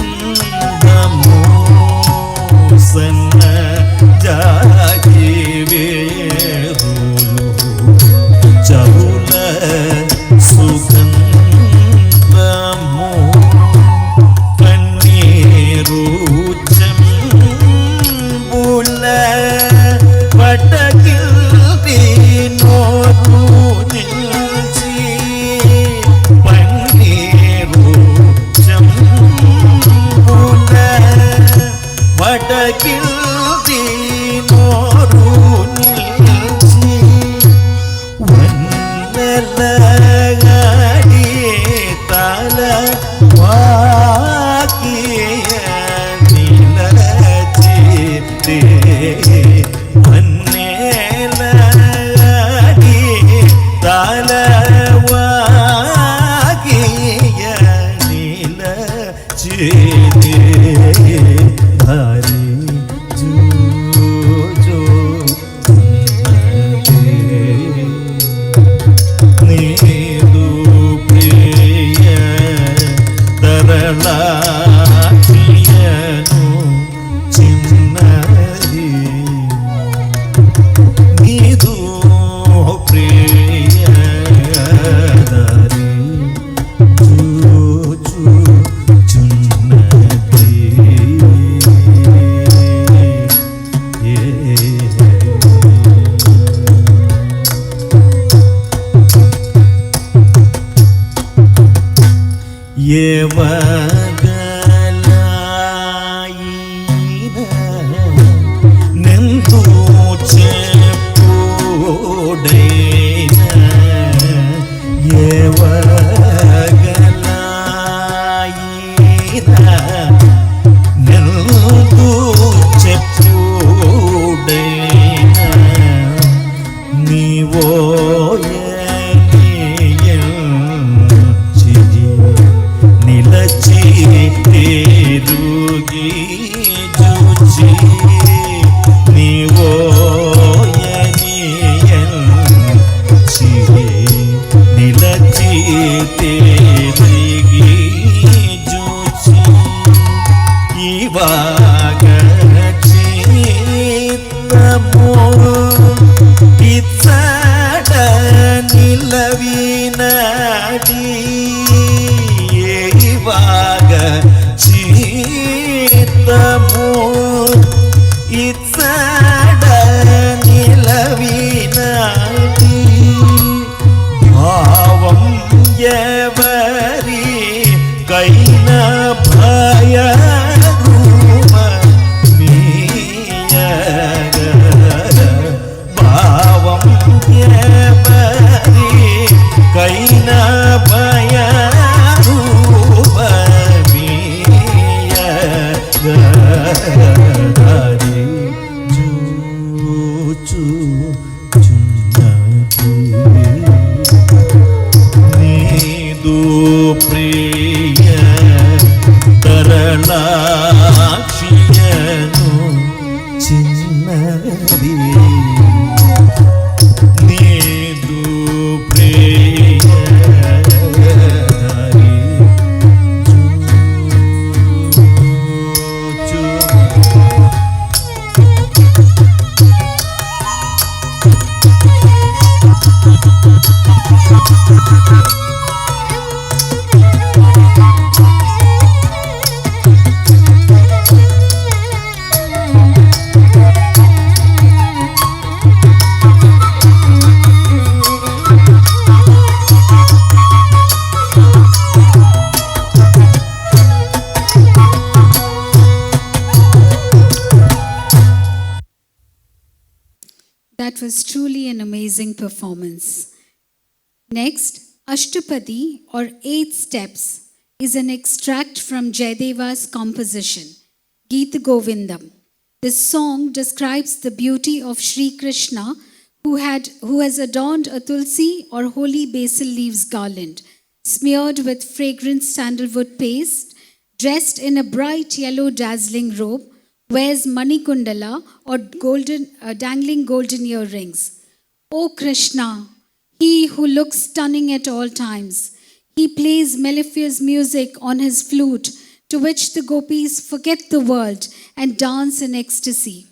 సుగంధము సన్న జాజి వేరులు చవుల సుగంధము కన్నీరు చెంబుల పటకిల్పి నోరు నిల్చి పన్నీరు చెంబుల పటకిల్పి నోరు నిల్చి వన్నెలగాడి తల వాకియ నిలచితే వన్నెలగాడి తల వాకియ నిలచితే హరి జో జో నీదు ప్రియ తరళాక్షియను చిన్నది నీదు ప్రియ దరి చున్నది ఏవగలాయిన నెందు చెప్పుడైన ఏవగలాయిన నెందు చెప్పుడైన నీవోయనియంచి నిలచి తిరుగి జూచి నీవోయనియంచి నిలచి తిరిగి జూచి ఇవాగ చిత్తము ఇచ్చట నిలవినడి ఇవాగ చిత్తము ఇచ్చట నిలవినడి భావం ఎవరి కైన భయ భావం ఎవరి కైన భయ రూపమీయగరి చూచుచున్నది నీదు ప్రియ తరళాక్షియను చిన్నది నీదు ప్రియ Hari That was truly an amazing performance. Next, Ashtapadi or 8 steps is an extract from Jayadeva's composition, Geet Govindam. This song describes the beauty of Sri Krishna who has adorned a tulsi or holy basil leaves garland, smeared with fragrant sandalwood paste, dressed in a bright yellow dazzling robe, wears manikundala or dangling golden earrings. O Krishna, he who looks stunning at all times, He plays mellifluous music on his flute, to which the gopis forget the world and dance in ecstasy.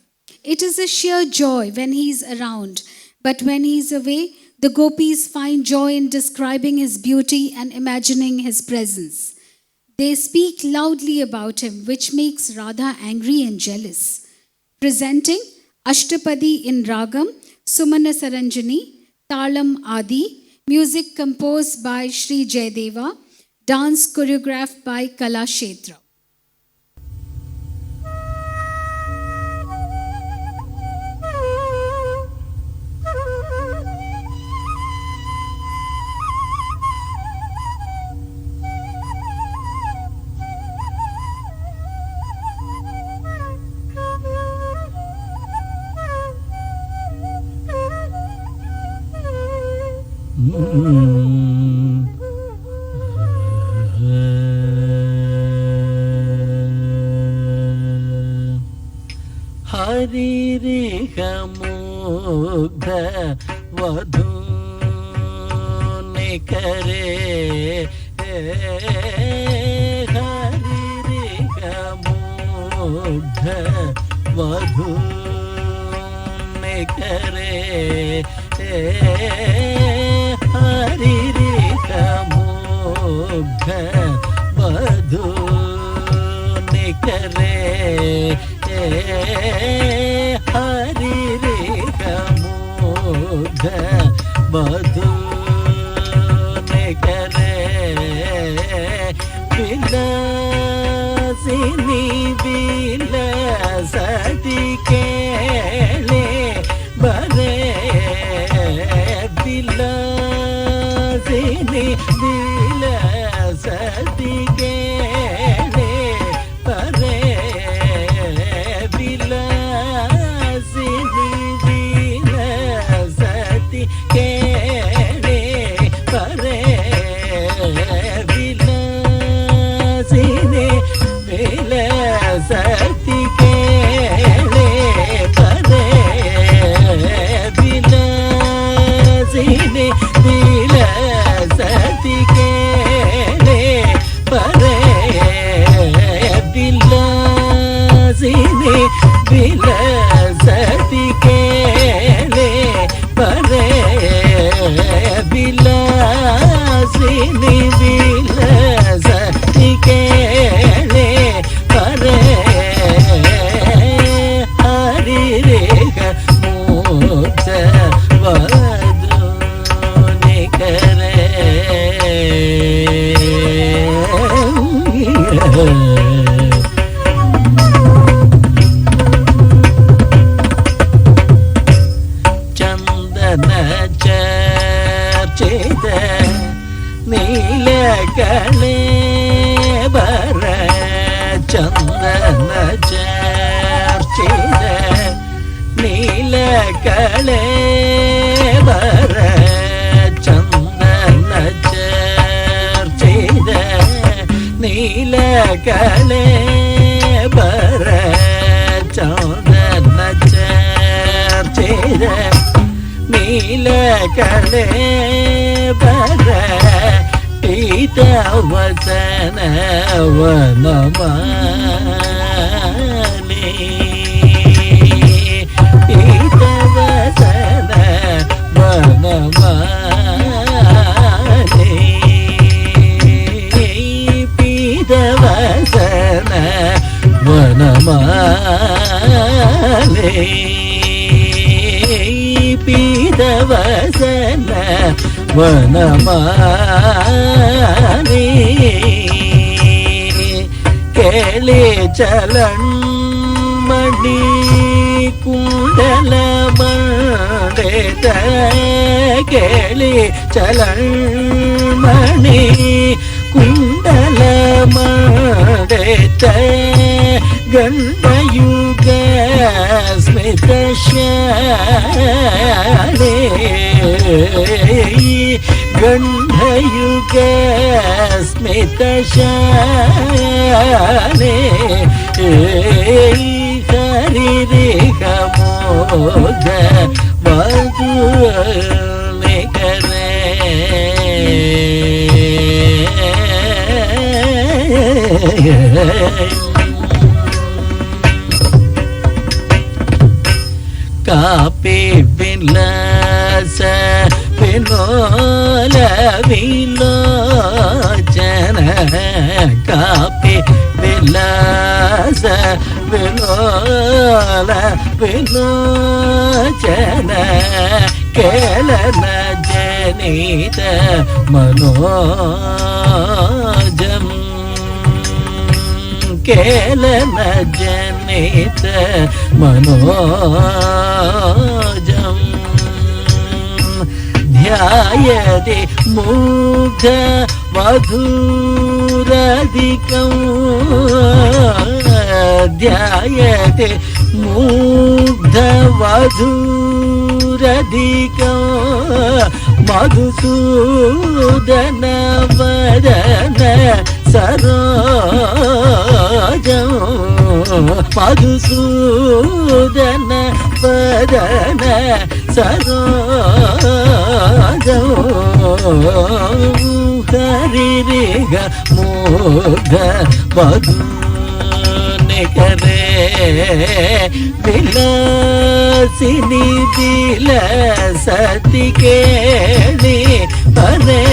It is a sheer joy when he is around, but when he is away, the gopis find joy in describing his beauty and imagining his presence. They speak loudly about him, which makes Radha angry and jealous. Presenting Ashtapadi in Ragam, Sumana Saranjani, Talam Adi, music composed by Sri Jayadeva, dance choreographed by Kala Kshetra. हरिरिकमुग्ध वधूनि करे हरिरिकमुग्ध वधूनि करे हरिरिकमुग्ध वधूनि करे हरिरिकमुग्ध वधूनि करे विलासिनी विलासति केळे बरे विलासिनी विलासति केळे बरे विलासिनी विलासति केळे बरे विलासिनी विलासति केळे बरे विलासिनी विलासति केळे बरे विलासिनी विलासति केळे बरे विलासिनी विलासति केळे बरे हरिरिकमुग्ध वधूनि करे चंदन चर्चित नीलकले बर चंदन चर्चित नीलकले बर चंदन चर्चित नीलकले बर चंदन चर्चित नीलकले बर पीतवसन वनमाली पीतवसन वनमाली पीतवसन वनमाली पीतवसन वनमाली केले चलन मणि कुंडल मंडित केले चलन मणि कुंडल मंडित गंडयुग स्मित शाले गंडयुग स्मित शाले हरिरिकमुग्ध वधूनि करे कापे विलास विलोल विलोचन कापे विलास विलोल विलोचन केलन जनित मनोजम केलन जनित मनोजम ध्यायते मुग्ध मधुरधिकं ध्यायते मुग्ध मधुरधिकं मधुसूदन वदन सरोजं मधुसूदन वदन सरोजं हरिरेग मोघ मधु करे विलासिनी विलसति केळि परे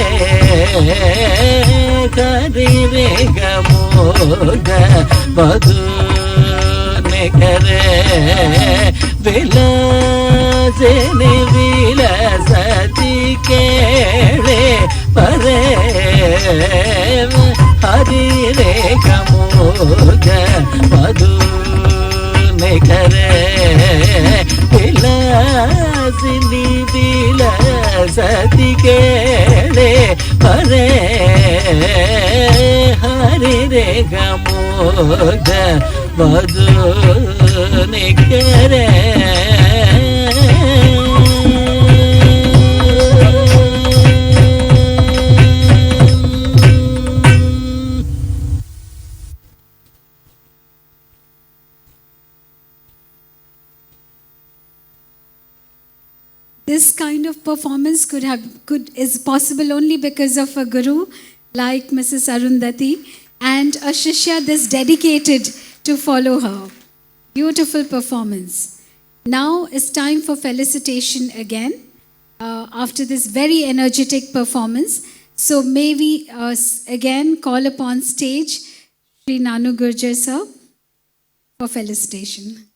हरिरेग मोघ मधु करे विलासिनी विलसति केळि परे हरिरेग मोघ मधु करे विलासिनी विलसति केळे परे हरिरेग मोघ मधु करे This kind of performance is possible only because of a guru like Mrs. Arundhati and a shishya this dedicated to follow her. Beautiful performance. Now it's time for felicitation again after this very energetic performance. So may we again call upon stage Sri Nanu Gurjar sir for felicitation.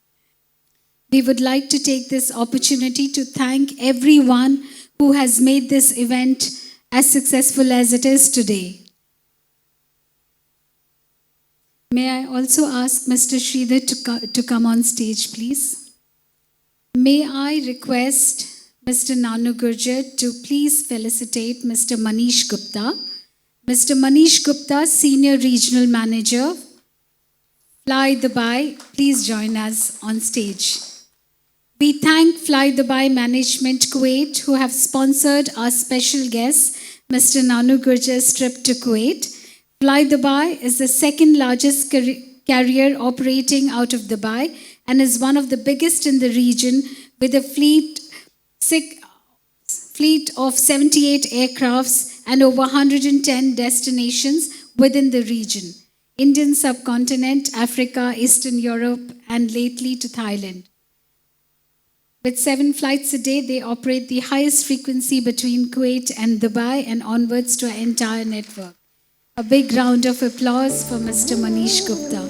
We would like to take this opportunity to thank everyone who has made this event as successful as it is today. May I also ask Mr. Sridhar to come on stage, please? May I request Mr. Nanu Gurjar to please felicitate Mr. Manish Gupta. Mr. Manish Gupta, Senior Regional Manager, Fly Dubai, please join us on stage. We thank Fly Dubai Management Kuwait who have sponsored our special guest, Mr. Nanu Gurjar's trip to Kuwait. Fly Dubai is the second largest carrier operating out of Dubai and is one of the biggest in the region with a fleet of 78 aircrafts and over 110 destinations within the region. Indian subcontinent, Africa, Eastern Europe, and lately to Thailand. With 7 flights a day, they operate the highest frequency between Kuwait and Dubai and onwards to our entire network. A big round of applause for Mr. Manish Gupta.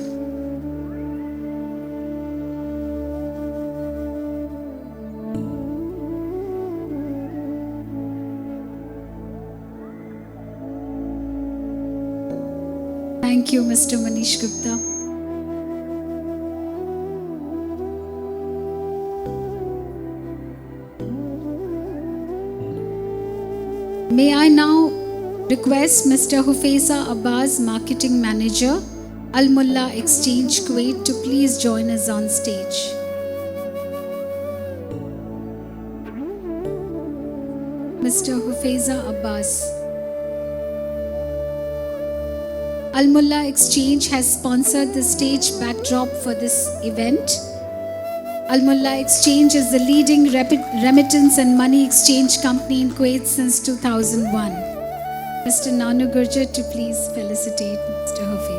Thank you, Mr. Manish Gupta. May I now request Mr. Hufeza Abbas, Marketing Manager, Al Mullah Exchange, Kuwait, to please join us on stage. Mr. Hufeza Abbas. Al Mullah Exchange has sponsored the stage backdrop for this event. Al Mullah Exchange is the leading remittance and money exchange company in Kuwait since 2001. Mr. Nanu Gurjar to please felicitate Mr. Hufeza.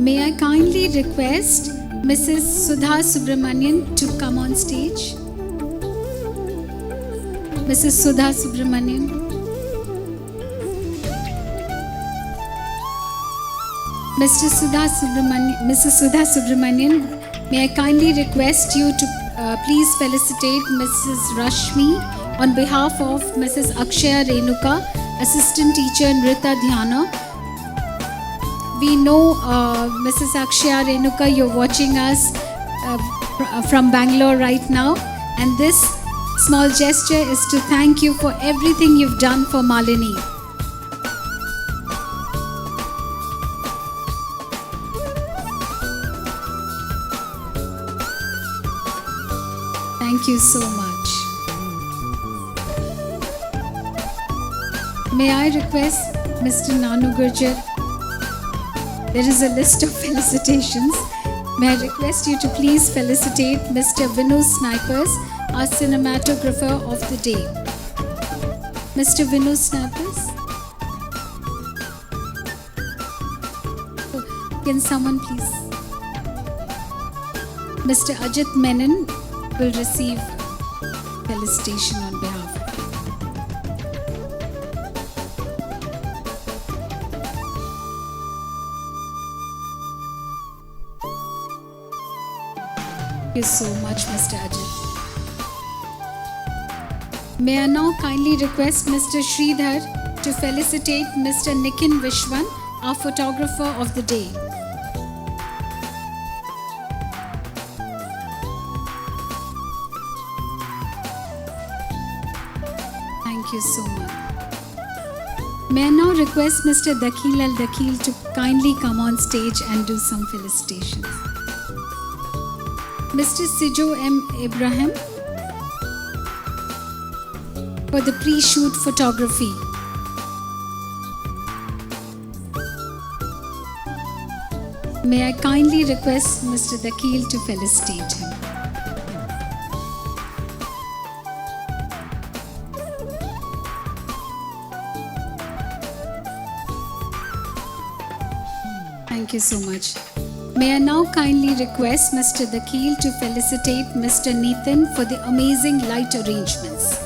May I kindly request Mrs. Sudha Subramanian to come on stage? Mrs. Sudha Subramanian. Mrs. Sudha Subramanian, may I kindly request you to please felicitate Mrs. Rashmi on behalf of Mrs. Akshaya Renuka, Assistant Teacher Nritta Dhyana. We know Mrs. Akshaya Renuka, you're watching us from Bangalore right now, and this small gesture is to thank you for everything you've done for Malini. Thank you so much. May I request Mr. Nanu Gurjar? There is a list of felicitations. May I request you to please felicitate Mr. Vinu Snipers, our cinematographer of the day. Mr. Vinu Snipers? Can someone please? Mr. Ajit Menon will receive felicitation on behalf. Thank you so much, Mr. Ajit. May I now kindly request Mr. Sridhar to felicitate Mr. Nikin Vishwan, our photographer of the day. Thank you so much. May I now request Mr. Dakil Al Dakil to kindly come on stage and do some felicitations. Mr. Sijo M. Ibrahim for the pre-shoot photography. May I kindly request Mr. Dakil to felicitate him. Thank you so much. May I now kindly request Mr. Dakil to felicitate Mr. Nathan for the amazing light arrangements.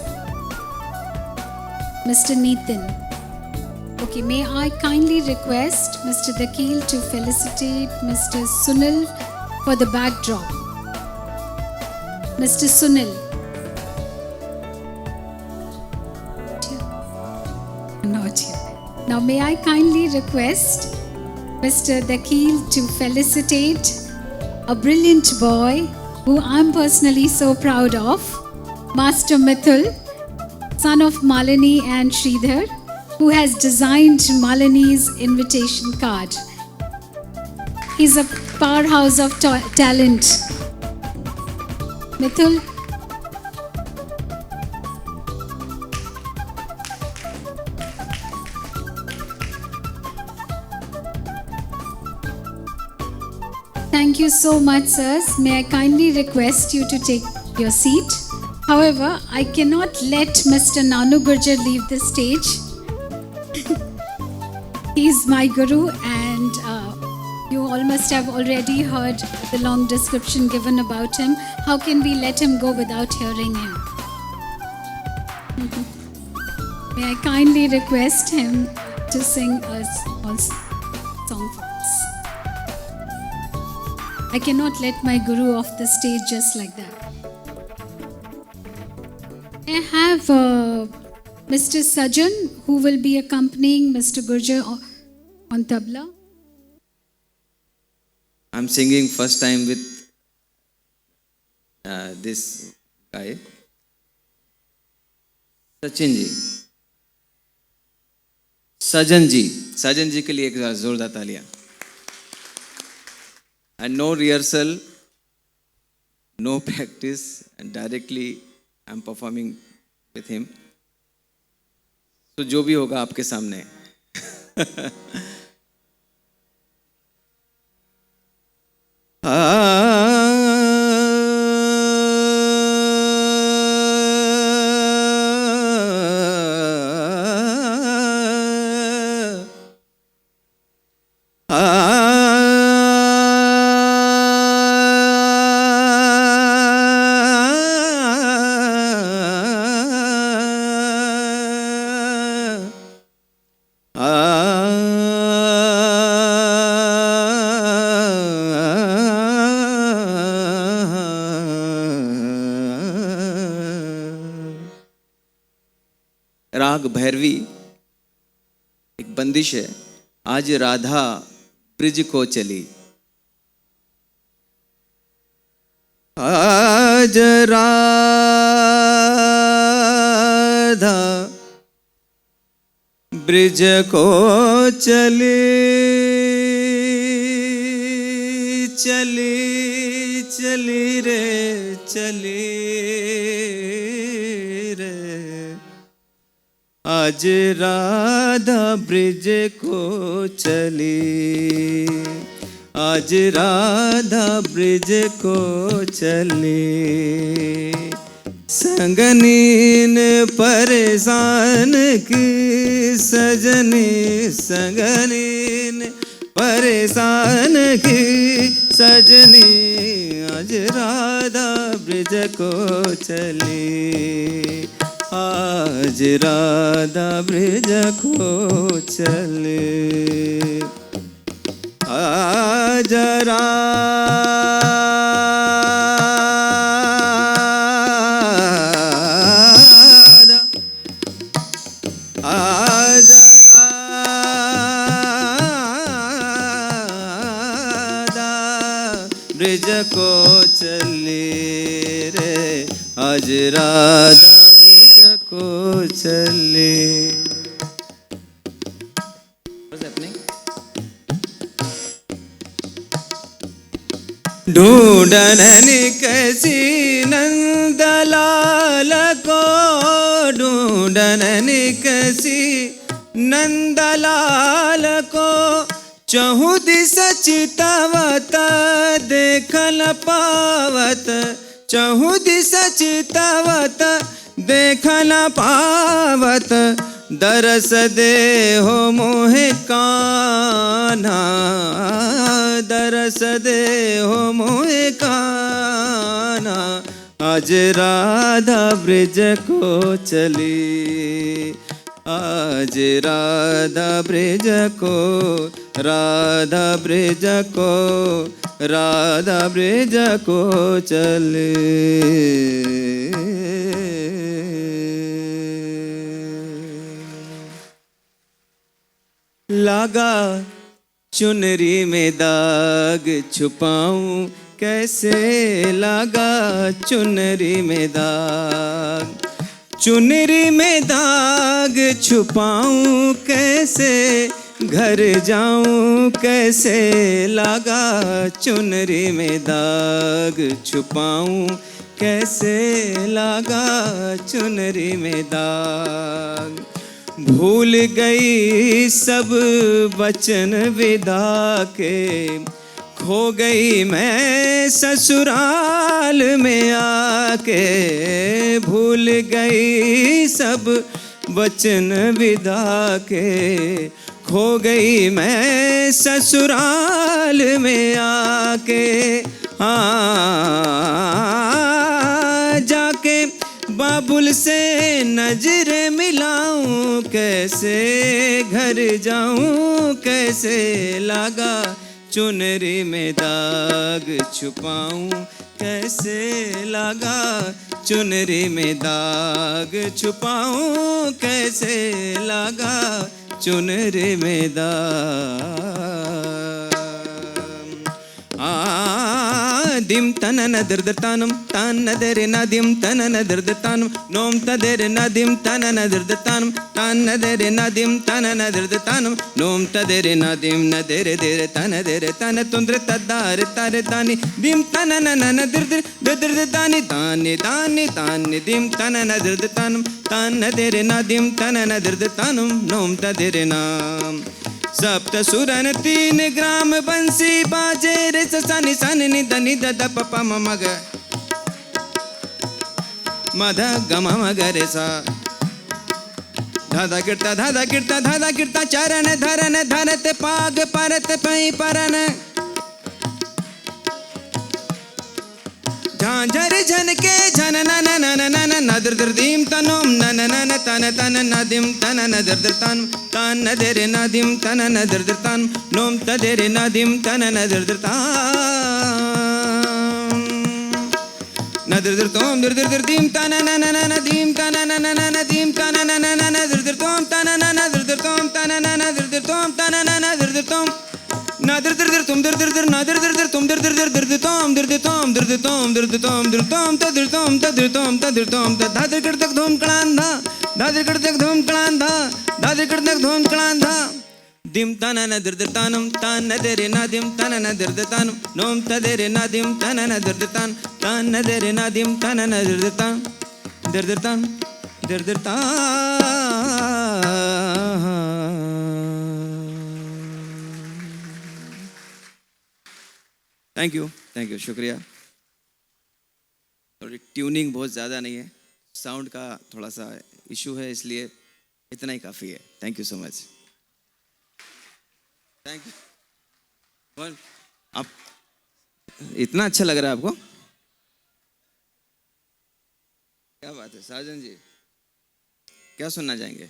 Mr. Nathan. Okay, may I kindly request Mr. Dakil to felicitate Mr. Sunil for the backdrop. Mr. Sunil. Not here. Now may I kindly request Mr. Dakil to felicitate a brilliant boy who I'm personally so proud of, Master Mithul, son of Malini and Sridhar, who has designed Malini's invitation card. He's a powerhouse of talent. Mithul. Thank you so much, sirs. May I kindly request you to take your seat. However, I cannot let Mr. Nanu Gurjar leave the stage. He is my guru, and you all must have already heard the long description given about him. How can we let him go without hearing him? May I kindly request him to sing a small song for us. I cannot let my guru off the stage just like that. I have Mr. Sajan, who will be accompanying Mr. Gurjar on tabla. I'm singing first time with this guy, Sachin ji, सजन जी के लिए एक जोरदार तालियां. And no rehearsal, no practice, and directly I'm performing with him. तो जो भी होगा आपके सामने. राग भैरवी एक बंदिश है। आज राधा ब्रिज को चली, आज राधा ब्रिज को चली, चली चली रे चली रे, आज राधा ब्रिज को चली, आज राधा ब्रिज को चली। संगनीन परेशान की सजनी, संगनीन परेशान की सजनी, आज राधा ब्रिज को चली, आज राधा ब्रिज को चली, आज राधा, आज राधा ब्रिज को चली रे, आज राधा ब्रिज को चली। ढूंढन निकसी नंदलाल को, ढूंढन निकसी नंदलाल को, चहु दिस चितवत देखल पावत, चहु दिस चितवत देखल पावत, दरस दे हो मोहे कान्हा, दरस दे हो मोहे कान्हा, आज राधा ब्रिज को चली, आज राधा ब्रिज को, राधा ब्रिज को, राधा ब्रिज को चले। लागा चुनरी में दाग छुपाऊं कैसे, लागा चुनरी में दाग, चुनरी में दाग छुपाऊं कैसे, घर जाऊं कैसे, लागा चुनरी में दाग छुपाऊं कैसे, लागा चुनरी में दाग। भूल गई सब वचन विदा के, खो गई मैं ससुराल में आके, भूल गई सब वचन विदा के, खो गई मैं ससुराल में आके। जाके बाबुल से नजर मिलाऊं कैसे, घर जाऊं कैसे, लागा चुनरी में दाग छुपाऊं कैसे, लागा चुनरी में दाग छुपाऊं कैसे, लागा चुनरी में दाग। दिम तनन दर्दतानम तान दरे नदिम तनन दर्दतानम नोम तदरे नदिम तनन दर्दतानम तान दरे नदिम तनन दर्दतानम नोम तदरे नदिम नदरे दरे तन दरे तन तुंद्र तदार तारे तानी दिम तनन नन दर्द दर्द तानी तानी तानी तानी दिम तनन दर्दतानम तान दरे नदिम तनन दर्दतानम नोम तदरे नाम। सप्त सुरन 3 ग्राम बंसी बाजे रे सनी सन निद निद द प म म ग मध ग म म ग रे सा धाधा गिरता चरण धरन धरत पाग परत पई परन झांझर झन के झन नन नन नन नदर दर्दीम तनोम नन नन तन तन नदिम तन नदर दर्तन तन नदर नदिम तन नदर दर्तन नोम तदर नदिम तन नदर दर्तन dir dir tom dir dir dir dim ta na na na na na dim ta na na na na na dim ta na na na na na dir dir tom ta na na na dir dir tom ta na na na dir dir tom ta na na na dir dir tom na dir dir dir tum dir dir dir na dir dir dir tum dir dir dir dir tom dir dir tom dir dir tom dir dir tom dir tom ta dir tom ta dir tom ta dir tom ta da dir kar tak dhum kalanda da dir kar tak dhum kalanda da dir kar tak dhum kalanda dim tanana dir tanum tanna dere nadim tanana dir tanum nom tadere nadim tanana dir tan tanna dere nadim tanana dir tan dir tan dir tan thank you शुक्रिया थोड़ी tuning बहुत ज़्यादा नहीं है sound का थोड़ा सा issue है इसलिए इतना ही काफ़ी है thank you so much thank you आप इतना अच्छा लग रहा है आपको क्या बात है साजन जी क्या सुनना चाहेंगे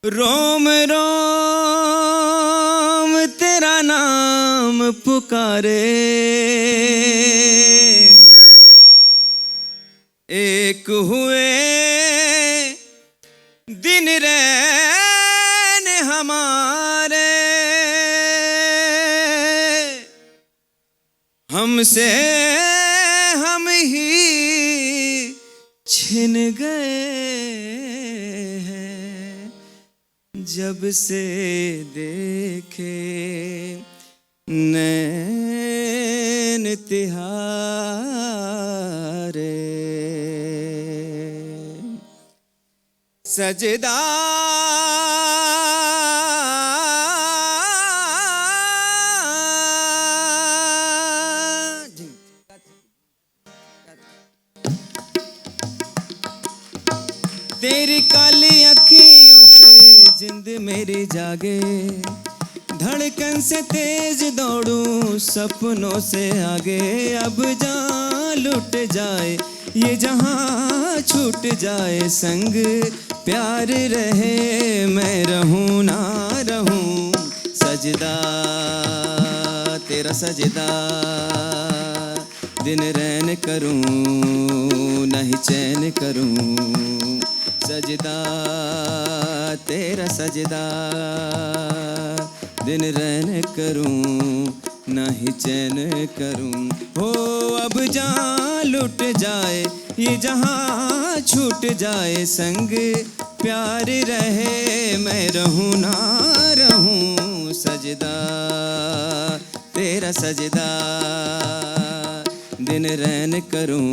रोम रोम तेरा नाम पुकारे एक हुए दिन रैन हमारे हमसे हम ही छिन गए जब से देखे नैन तिहारे सजदा तेरी काली अखियों से जिंद मेरी जागे धड़कन से तेज दौड़ूं सपनों से आगे अब जान लुट जाए ये जहां छूट जाए संग प्यार रहे मैं रहूं ना रहूं सजदा तेरा सजदा दिन रैन करूं नहीं चैन करूं सजदा तेरा सजदा दिन रैन करूं नहीं चैन करूं हो अब जान लुट जाए ये जहां छूट जाए संग प्यार रहे मैं रहूं ना रहूं सजदा तेरा सजदा दिन रैन करूं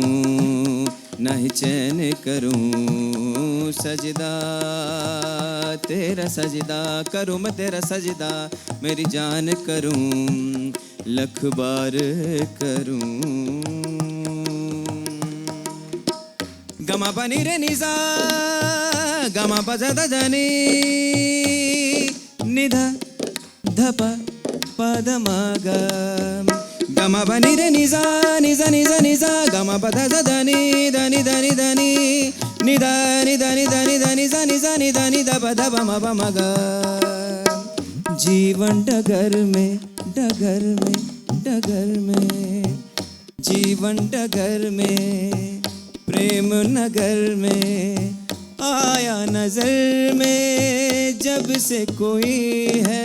नहीं चैन करूं सजदा तेरा सजदा करूं मैं तेरा सजदा मेरी जान करूं लख बार करूं गमा बनी रे निजा गमा बजा धनी निधा धपा पदमागा गमा बनी रे निजा निजा निजा निजा गमा पदा धनी धनी धनी धनी निदा निदा निदा निदा निजा निजा निदा निदा पदा बमा बमगा जीवन डगर में डगर में डगर में जीवन डगर में प्रेम नगर में आया नजर में जब से कोई है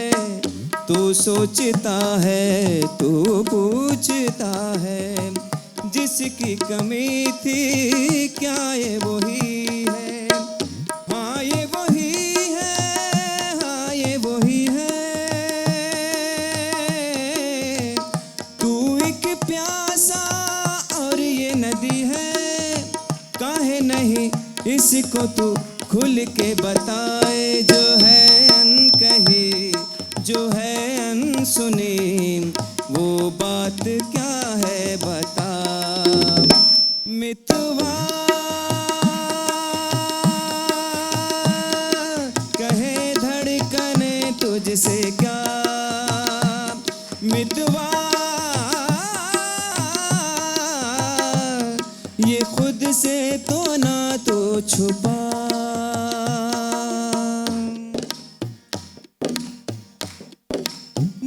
तू सोचता है तू पूछता है जिसकी कमी थी क्या ये वही है हाँ ये वही है हाँ ये वही है तू एक प्यासा और ये नदी है काहे नहीं इसको तू खुल के बताए जो है अनकही जो है अनसुनी वो बात क्या है बता मितवा कहे धड़कने तुझसे क्या मितवा ये खुद से तो ना तो छुपा।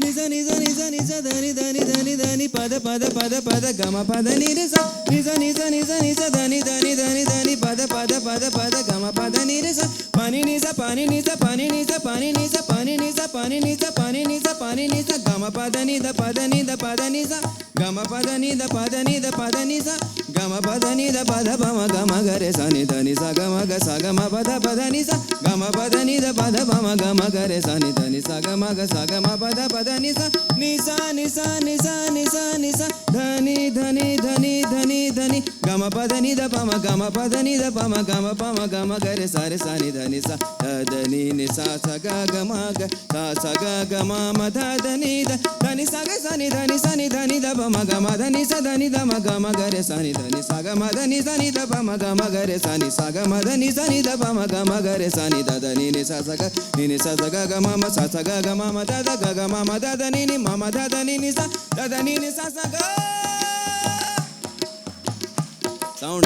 निजा निजा निजा निजा धनी धनी धनी धनी पद पद पद पद गम पद निरसा निजा निजा निजा निजा धनी धनी धनी धनी पद पद पद पद गम पद निरसा पानी निजा पानी निजा पानी निजा पानी निजा पानी निजा पानी निजा पानी निजा पानी निजा गम पद निदा पद निदा पद निजा गम पद निदा पद निदा पद निजा गम पद निदा पद पम गम गरे सा निदा निसा गम ग सा गम पद पद निजा गम पद निदा पद पम गम गरे सा निदा निसा गम ग सा गम पद पद निसा निसा निसा निसा निसा निसा धनी धनी धनी धनी धनी गम पद निदा पम गम पद निदा पम गम गरे सा रे सा निदा निसा धनी निसा सा ग गम ग सा ग गम म ध धनी ध धनी सा ग सा नि धनी सा नि धनी द पम गम धनी सा धनी द म गम गरे सा नि धनी सा ग म धनी सा नि द पम गम गरे सा नि सा ग म धनी सा नि द पम गम गरे सा नि द धनी नि सा ग नि नि सा ग ग म म सा ग ग म म द द ग ग म म द ध नि नि म म द ध नि नि सा द ध नि नि सा ग sound.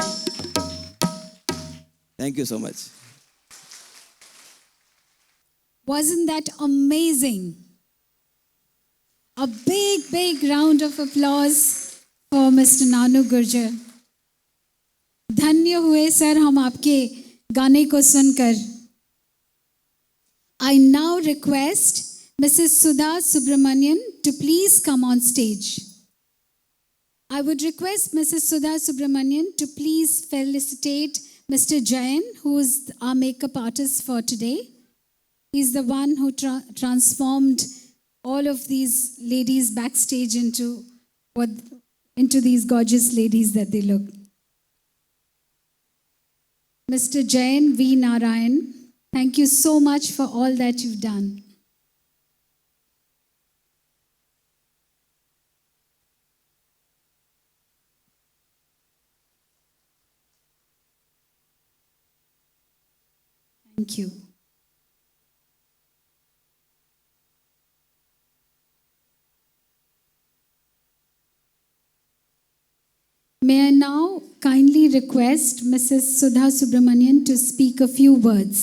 Thank you so much. Wasn't that amazing? A big, big round of applause for Mr. Nanu Gurjar. धन्य हुए सर हम आपके गाने को सुनकर। I now request Mrs. Sudha Subramanian to please come on stage. I would request Mrs. Sudha Subramanian to please felicitate Mr. Jain, who is our makeup artist for today. He's the one who transformed all of these ladies backstage into these gorgeous ladies that they look. Mr. Jain V. Narayan, thank you so much for all that you've done. Thank you. May I now kindly request Mrs. Sudha Subramanian to speak a few words.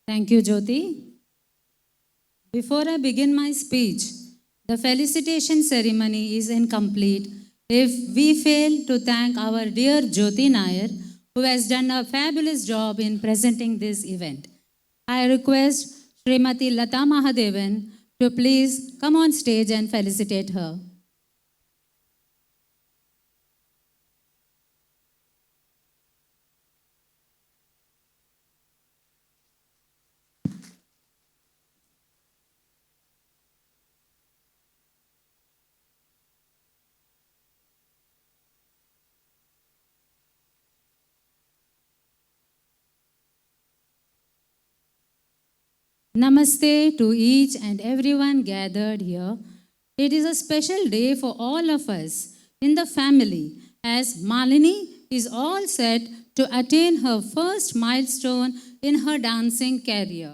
Thank you, Jyoti. Before I begin my speech, the felicitation ceremony is incomplete if we fail to thank our dear Jyoti Nair, who has done a fabulous job in presenting this event. I request Srimati Lata Mahadevan to please come on stage and felicitate her. Namaste to each and everyone gathered here. It is a special day for all of us in the family as Malini is all set to attain her first milestone in her dancing career.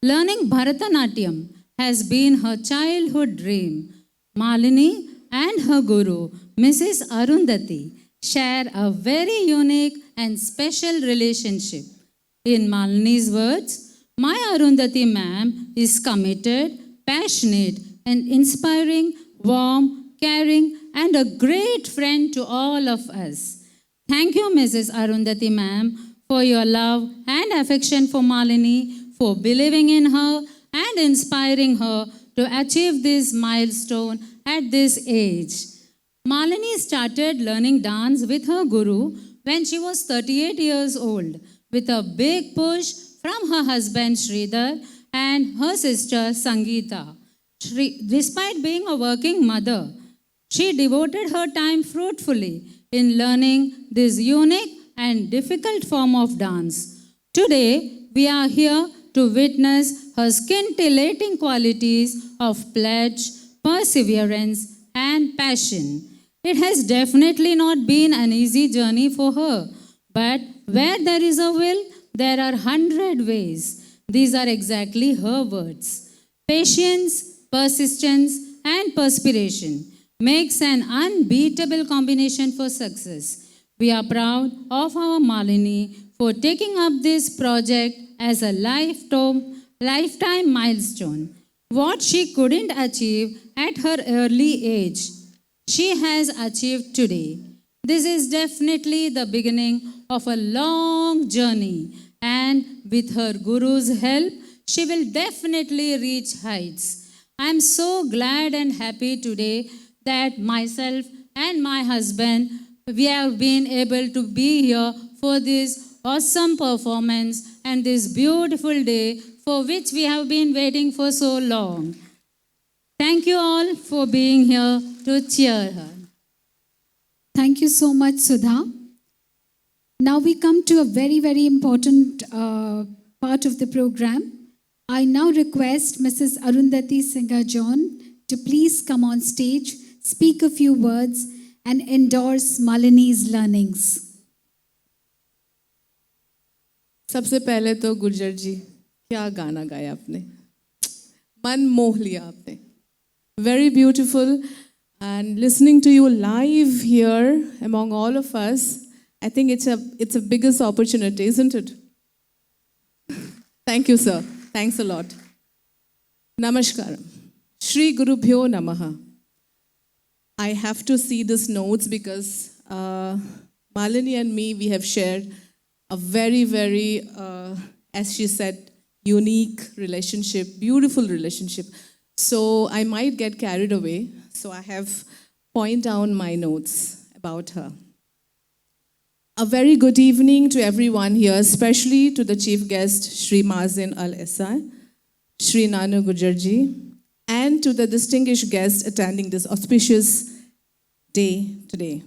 Learning Bharatanatyam has been her childhood dream. Malini and her guru, Mrs. Arundhati, share a very unique and special relationship. In Malini's words, my Arundhati ma'am is committed, passionate, and inspiring, warm, caring, and a great friend to all of us. Thank you, Mrs. Arundhati ma'am, for your love and affection for Malini, for believing in her and inspiring her to achieve this milestone at this age. Malini started learning dance with her guru when she was 38 years old, with a big push from her husband Sridhar and her sister Sangeeta. Despite being a working mother, she devoted her time fruitfully in learning this unique and difficult form of dance. Today, we are here to witness her scintillating qualities of pledge, perseverance, and passion. It has definitely not been an easy journey for her, but where there is a will, there are 100 ways. These are exactly her words. Patience persistence, and perspiration makes an unbeatable combination for success. We are proud of our Malini for taking up this project as a lifetime milestone. What she couldn't achieve at her early age, she has achieved today. This is definitely the beginning of a long journey, and with her guru's help, she will definitely reach heights. I am so glad and happy today that myself and my husband, we have been able to be here for this awesome performance and this beautiful day for which we have been waiting for so long. Thank you all for being here to cheer her. Thank you so much, Sudha. Now we come to a very, very important part of the program. I now request Mrs. Arundhati Singha John to please come on stage, speak a few words, and endorse Malini's learnings. सबसे पहले तो गुर्जर जी क्या गाना गाया आपने मन मोह लिया आपने very beautiful and listening to you live here among all of us I think it's a biggest opportunity isn't it thank you sir thanks a lot namaskaram Shri Gurubhyo Namaha I have to see these notes because Malini and me we have shared a very, very, as she said, unique relationship, beautiful relationship. So I might get carried away. So I have point down my notes about her. A very good evening to everyone here, especially to the chief guest, Shri Mazen Al Essa, Shri Nanu Gurjar ji, and to the distinguished guests attending this auspicious day today.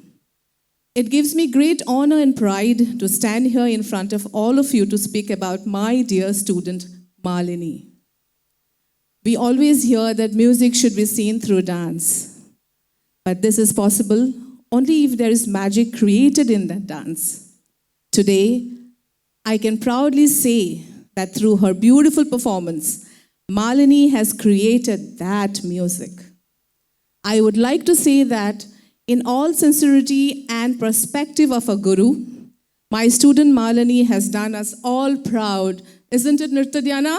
It gives me great honor and pride to stand here in front of all of you to speak about my dear student, Malini. We always hear that music should be seen through dance. But this is possible only if there is magic created in that dance. Today, I can proudly say that through her beautiful performance, Malini has created that music. I would like to say that in all sincerity and perspective of a guru, my student Malini has done us all proud. Isn't it, Nritta Dhyana?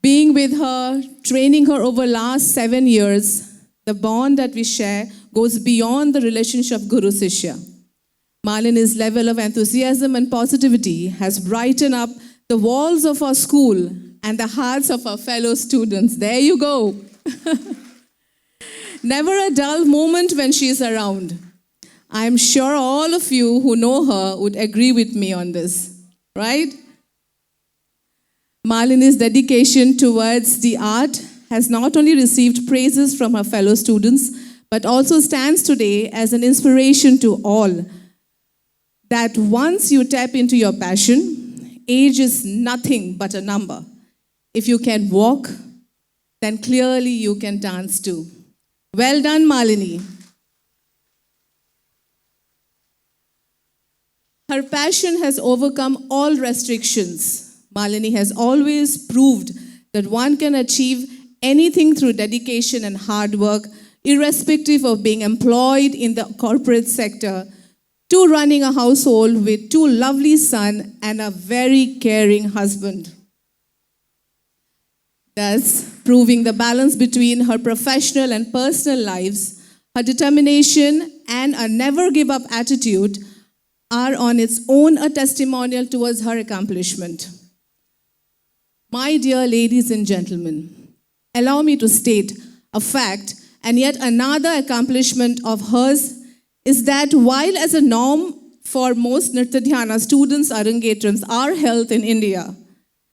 Being with her, training her over last 7 years, the bond that we share goes beyond the relationship of Guru-Sishya. Malini's level of enthusiasm and positivity has brightened up the walls of our school and the hearts of our fellow students. There you go. Never a dull moment when she is around. I am sure all of you who know her would agree with me on this, right? Malini's dedication towards the art has not only received praises from her fellow students, but also stands today as an inspiration to all. That once you tap into your passion, age is nothing but a number. If you can walk, then clearly you can dance too. Well done, Malini. Her passion has overcome all restrictions. Malini has always proved that one can achieve anything through dedication and hard work, irrespective of being employed in the corporate sector, to running a household with 2 lovely sons and a very caring husband. Thus, proving the balance between her professional and personal lives, her determination and a never-give-up attitude are on its own a testimonial towards her accomplishment. My dear ladies and gentlemen, allow me to state a fact and yet another accomplishment of hers is that while as a norm for most Nritta Dhyana students' Arangetrams are held in India,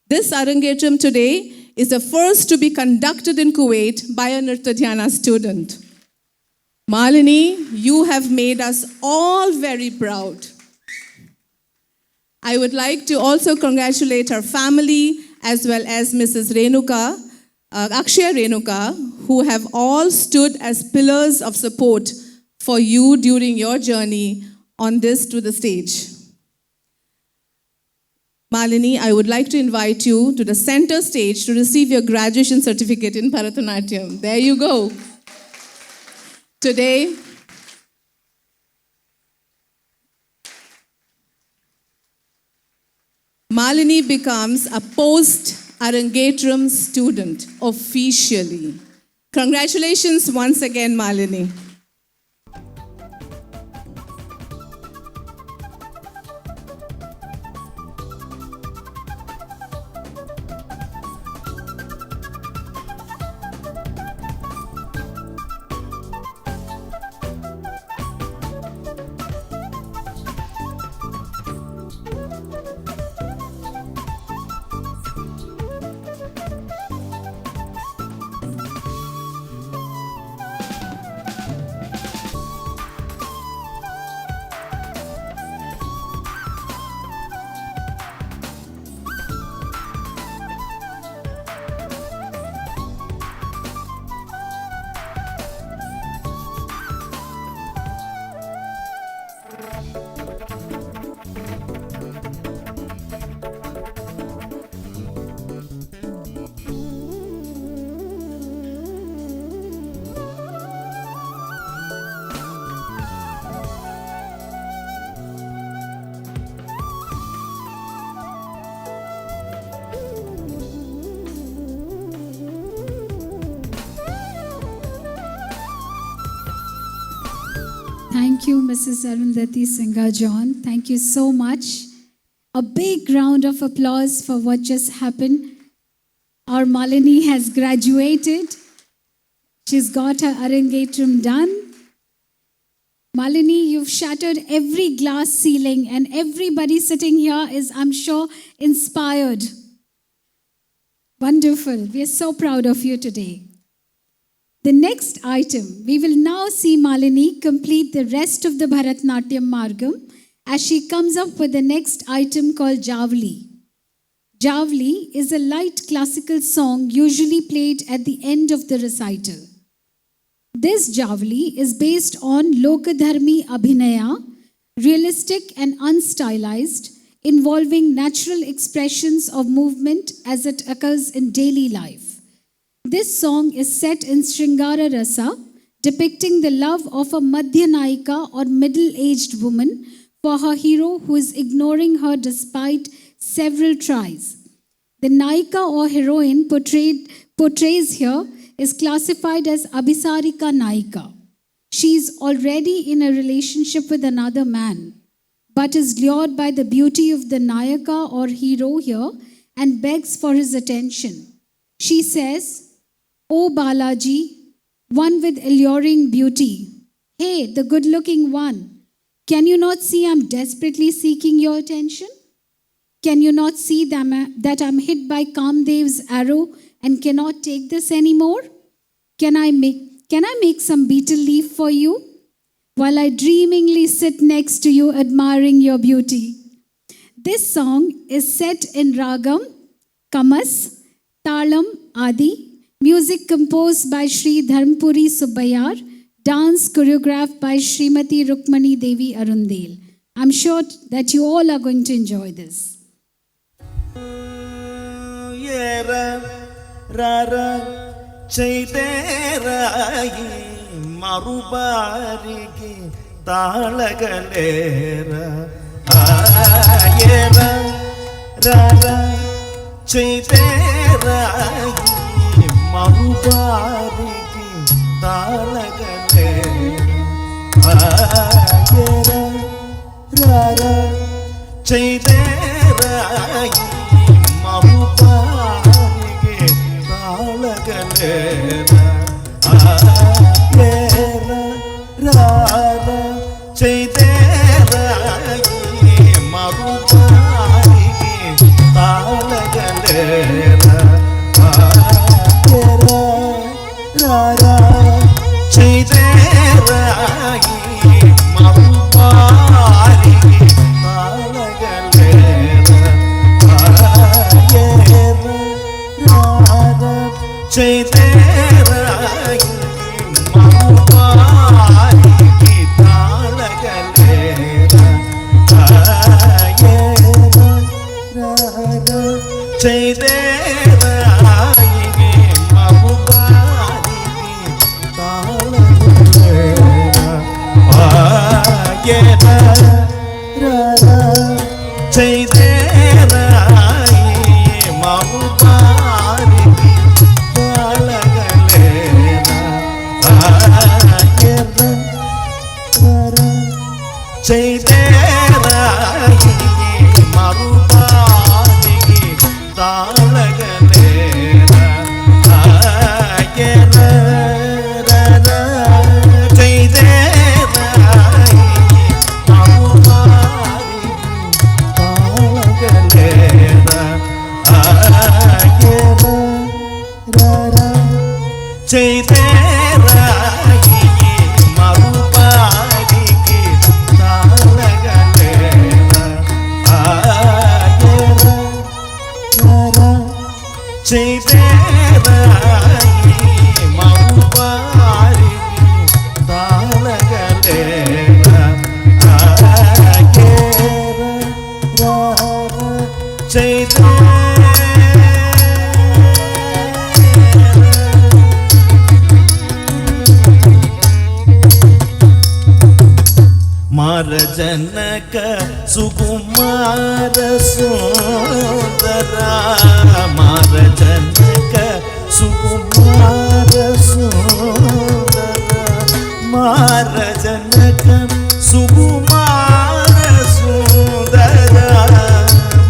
this Arangetram today is the first to be conducted in Kuwait by a Nritta Dhyana student. Malini, you have made us all very proud. I would like to also congratulate her family as well as Mrs. Renuka, Akshaya Renuka, who have all stood as pillars of support for you during your journey on this to the stage. Malini, I would like to invite you to the center stage to receive your graduation certificate in Bharatanatyam. There you go. Today, Malini becomes a post-Arangetram student officially. Congratulations once again, Malini. Thank you, Mrs. Arundhati Singha John. Thank you so much. A big round of applause for what just happened. Our Malini has graduated. She's got her Arangetram done. Malini, you've shattered every glass ceiling, and everybody sitting here is, I'm sure, inspired. Wonderful. We are so proud of you today. The next item, we will now see Malini complete the rest of the Bharatanatyam Margam as she comes up with the next item called Javli. Javli is a light classical song usually played at the end of the recital. This Javli is based on Lokadharmi Abhinaya, realistic and unstylized, involving natural expressions of movement as it occurs in daily life. This song is set in Sringara Rasa, depicting the love of a Madhyanayika or middle-aged woman for her hero who is ignoring her despite several tries. The Naika or heroine portrays here is classified as Abhisarika Naika. She is already in a relationship with another man, but is lured by the beauty of the Nayaka or hero here and begs for his attention. She says, "O Balaji, one with alluring beauty. Hey, the good-looking one. Can you not see I'm desperately seeking your attention? Can you not see that I'm hit by Kamdev's arrow and cannot take this anymore? Can I make some betel leaf for you while I dreamingly sit next to you admiring your beauty?" This song is set in Ragam, Kamas, Talam, Adi. Music composed by Sri Dharmpuri Subbayar. Dance choreographed by Srimati Rukmani Devi Arundel. I'm sure that you all are going to enjoy this. Marubariki talagale rara chaidera marubariki talagale rara chaidera marubariki talagale Rara Chaiterayi Marubariki Talagalera Rara Chaiterayi Marubariki Talagalera ಚೈದೇರಾಯಿಗೆ ಮಗುಬಾರಿಗೆ ತಾಳಗುಲೇರ ಆಗೇರ ಚೈದೇರಾಯಿಗೆ ಮಗುಬಾರಿಗೆ ತಾಳಗಲೇರ ಆಗೇರ ಚೈದೇರಾಯಿಗೆ ಮರುಬಾರಿಗೆ ತಾಳಗಲೇರ ಆಗೇರ ಚೈದೇರಾಯಿಗೆ ಮರುಬಾರಿಗೆ ತಾಳಗಲೇರ ಆಗೇರ ಚೈದೇರಾಯಿಗೆ ಮರುಬಾರಿಗೆ ತಾಳಗಲೇರ ಆಗೇರ ಚೈದೇರಾಯಿಗೆ ಮರುಬಾರಿಗೆ ತಾಳಗಲೇರ ಆಗೇರ ಚೈದೇರ ಮಾರಜನಕ ಸುಕುಮಾರ ಸುಂದರ ಮಾರಜನಕ ಸುಕುಮಾರ ಸುಂದರ ಮಾರಜನಕ ಸುಕುಮಾರ ಸುಂದರ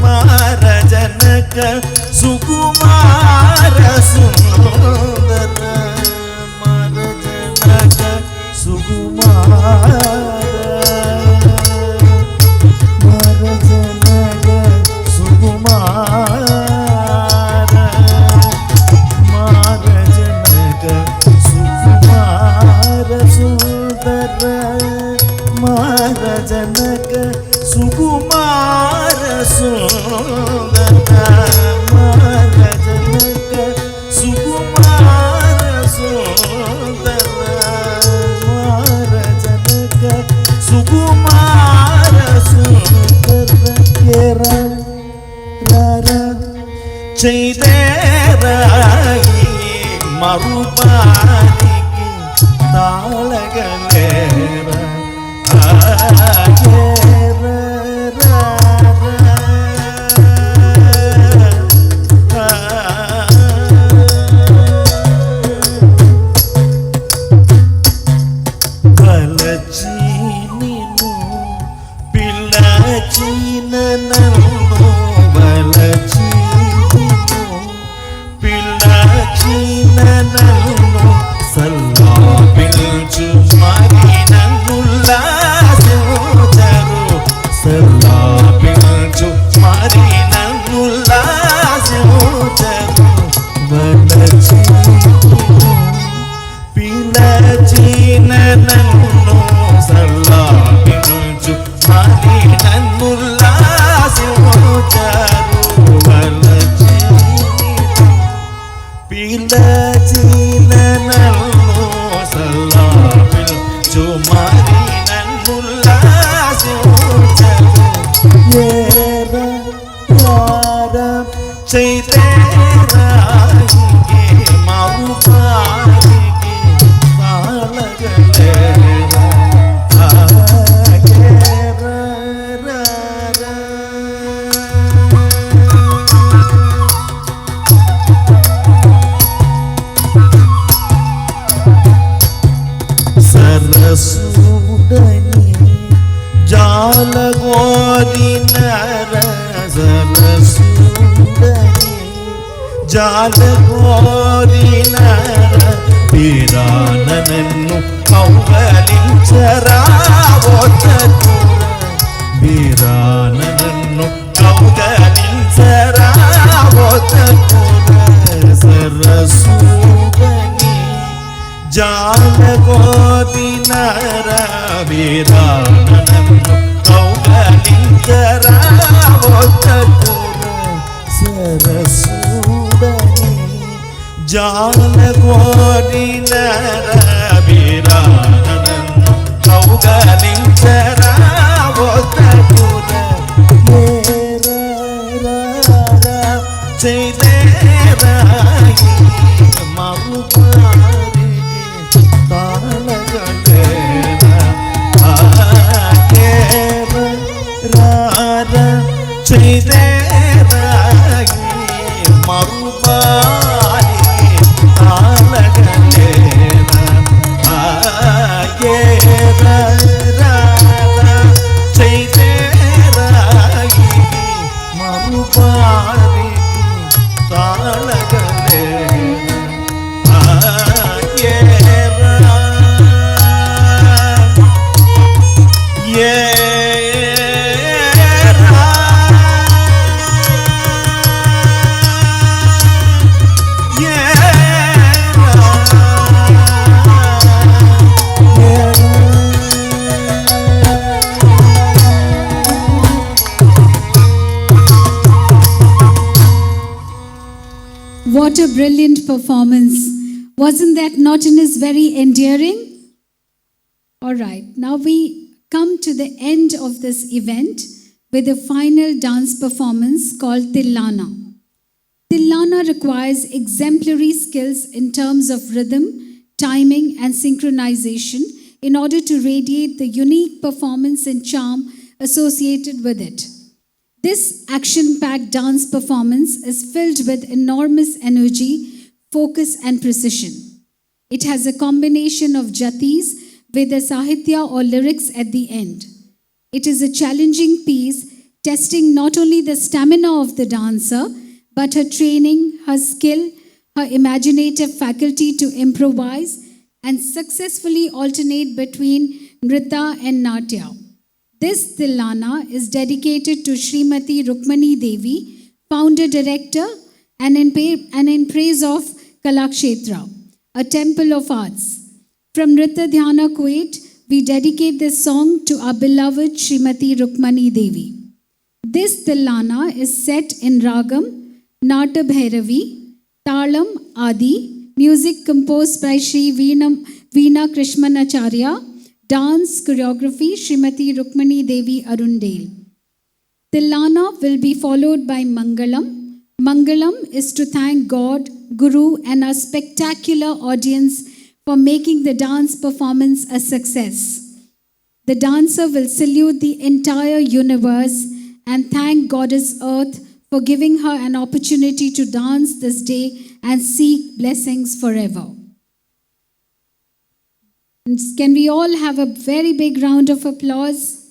ಮಾರಜನಕ ಸುಕುಮಾರ ಸುಂದರ ಮಾರಜನಕ ಸುಕುಮಾರ ಜನಕ ಸುಕುಮಾರ ಸುಂದರ ಮಾರ ಜನಕ ಸುಕುಮಾರ ಸುಂದರ ಮಾರ ಜನಕ ಸುಕುಮಾರ ಸುಂದರ ಕೇರ ಚೈದೇರಾಯಿ ಮರುಬಾರಿಗೆ ತಾಳಗಲೇರ బలచీనిను పిల్లచీననను బలచీనిను పిల్లచీననను సల్లాపిల్చు మరి నన్నుల్లాసించరు సల్లాపిల్చు మరి నన్నుల్లాసించరు బలచీనిను పిల్లచీననను సల్లాపిల్చు మరి నన్నుల్లాసించరు బలచీనిను పిల్లచీననను సల్లాపిల్చు మరి నన్నుల్లాసించరు ఏర యార చైదేరాయిగే మరుబారికి తాళగలేర ఆగేర సరసుడని జాలగోరి నర సరసుడని జాలగోరి నర వీరాననన్ను కౌగలించరా ఒత్తకూర వీరాననన్ను కౌగలించరా ఒత్తకూర సరసుడని జాలగోరి నర వీరాననన్ను కౌగలించరా ఒత్తకూర సరసుడని జాలగోరి నర వీరాననన్ను కౌగలించరా ఒత్తకూర ఏర செய்தேராகி மறுபாரிகே தாளகளேரா ஆகேரார செய்தேராகி மறுபாரிகே தாளகளேரா ஆகேரார செய்தேராகி மறுபாரிகே What a brilliant performance. Wasn't that Naughtiness very endearing? All right, now we come to the end of this event with a final dance performance called Tillana. Tillana requires exemplary skills in terms of rhythm, timing, and synchronization in order to radiate the unique performance and charm associated with it. This action-packed dance performance is filled with enormous energy, focus, and precision. It has a combination of jatis with a sahitya or lyrics at the end. It is a challenging piece, testing not only the stamina of the dancer, but her training, her skill, her imaginative faculty to improvise and successfully alternate between Nritta and Natya. This Tillana is dedicated to Srimati Rukmani Devi, founder director, and in praise of Kalakshetra, a temple of arts. From Nritta Dhyana, Kuwait, we dedicate this song to our beloved Srimati Rukmani Devi. This Tillana is set in Ragam, Nata Bhairavi, Talam Adi, music composed by Sri Veena Krishmanacharya, dance choreography Srimati Rukmani Devi Arundhati. Tillana will be followed by Mangalam. Mangalam is to thank God, Guru, and our spectacular audience for making the dance performance a success. The dancer will salute the entire universe and thank Goddess Earth for giving her an opportunity to dance this day and seek blessings forever. Can we all have a very big round of applause?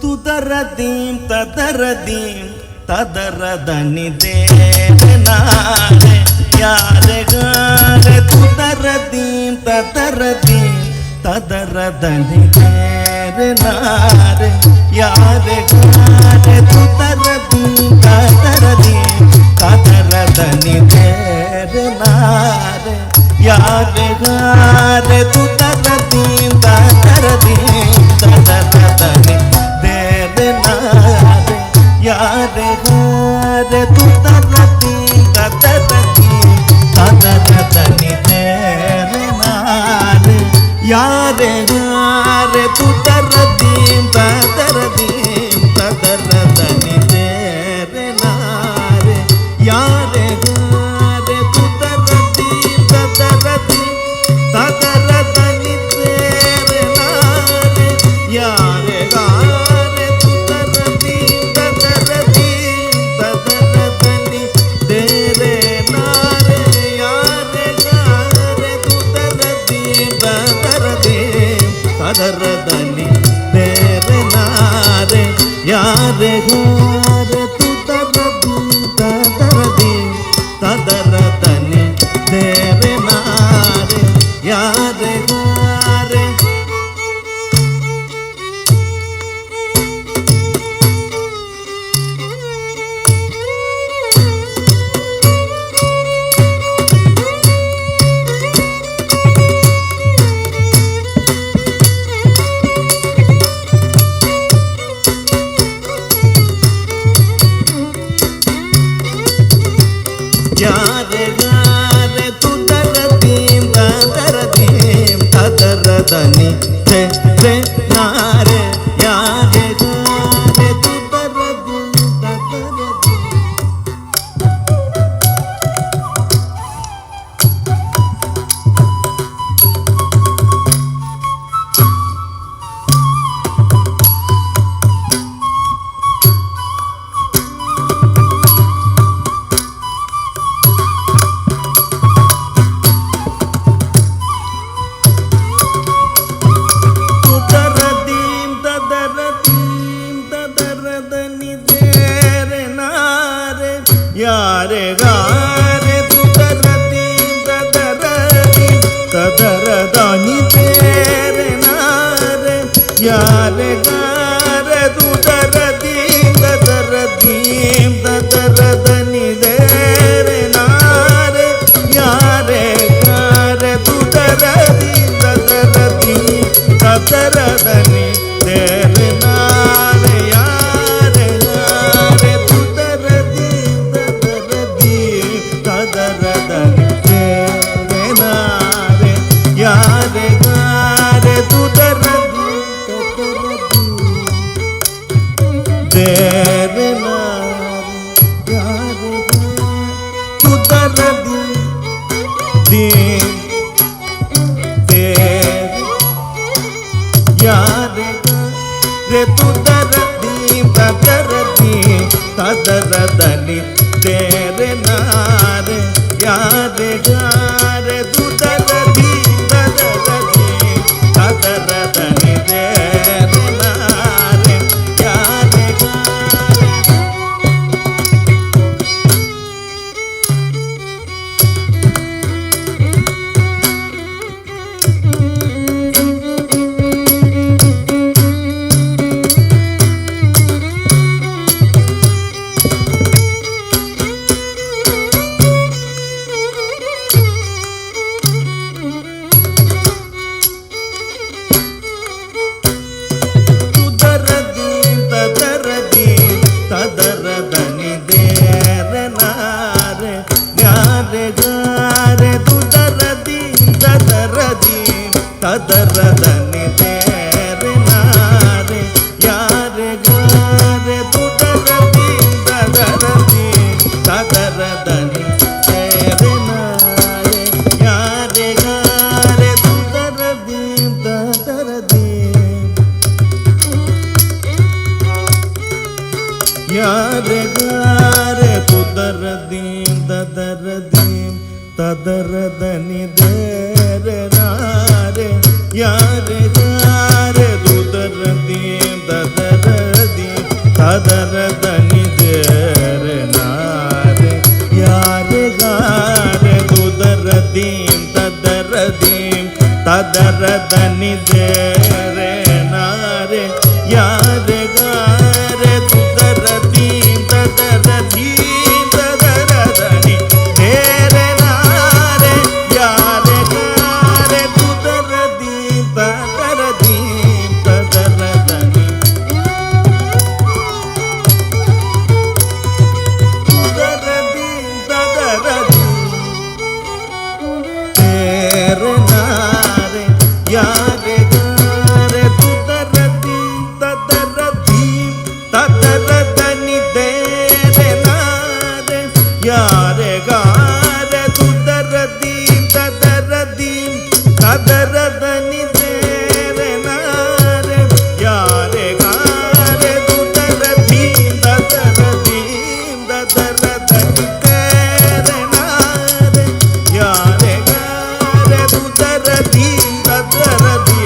Tudaradim tadaradim tadaradani devenare yare gare tudaradim tadaradim tadaradani devenare yare gare tudaradim tadaradim tadaradani devenare yare gare tudaradim tadaradim tadaradani yare gare tutarati tatarati tadaratani tere nare yare gare tutarati tatarati tadaratani tere nare yare gare tutarati tatarati tadaratani tere nare yare gare tadaradani tere nare yare gare tutaradi tadaradi tadaradani tere nare yare gare దని తే తే నారే యారే గారే తుదరది తదరది यारे गारे तुदरदी तदरदी तदरदानी तेरे नारे यारे गारे तुदरदी तदरदी तदरदनी तेरे नारे यारे गारे तुदरदी तदरदी तदरदनी तेरे नारे यारे गारे तुदरदी तदरदनी तेरे नारे यारे गारे तुदरदी तदरदी तेरे नारे यारे गारे तुदरदी तेरे यारे गारे तुदरदी तदरदी तदरदनी तेरे नारे यारे गारे तुदरदी तदरदी तदरदनी तेरे नारे यारे गारे तुदरदी तदरदी तदरदनी तेरे नारे यारे गारे तुदरदी तदरदी तदरदनी तेरे नारे यारे गारे तुदरदी तदरदी तदरदनी तेरे नारे यारे गारे तुदरदी तदरदी यारे गारे तुदरदी तदरदी तदरदनी तेरे नारे यारे गारे तुदरदी तदरदी तदरदनी तेरे नारे यारे गारे तुदरदी तदरदी तदरदनी तेरे नारे यारे गारे तुदरदी तदरदी तदरदनी तेरे नारे यारे गारे तुदरदी तदरदी तदरदनी तुदरदी तदरदी तेरे नारे यारे गारे तुदरदी तदरदी तदरदनी तेरे नारे यारे गारे तुदरदी तदरदी तदरदनी तेरे नारे यारे गारे तुदरदी तदरदी तदरदनी तेरे नारे यारे गारे तुदरदी तदरदी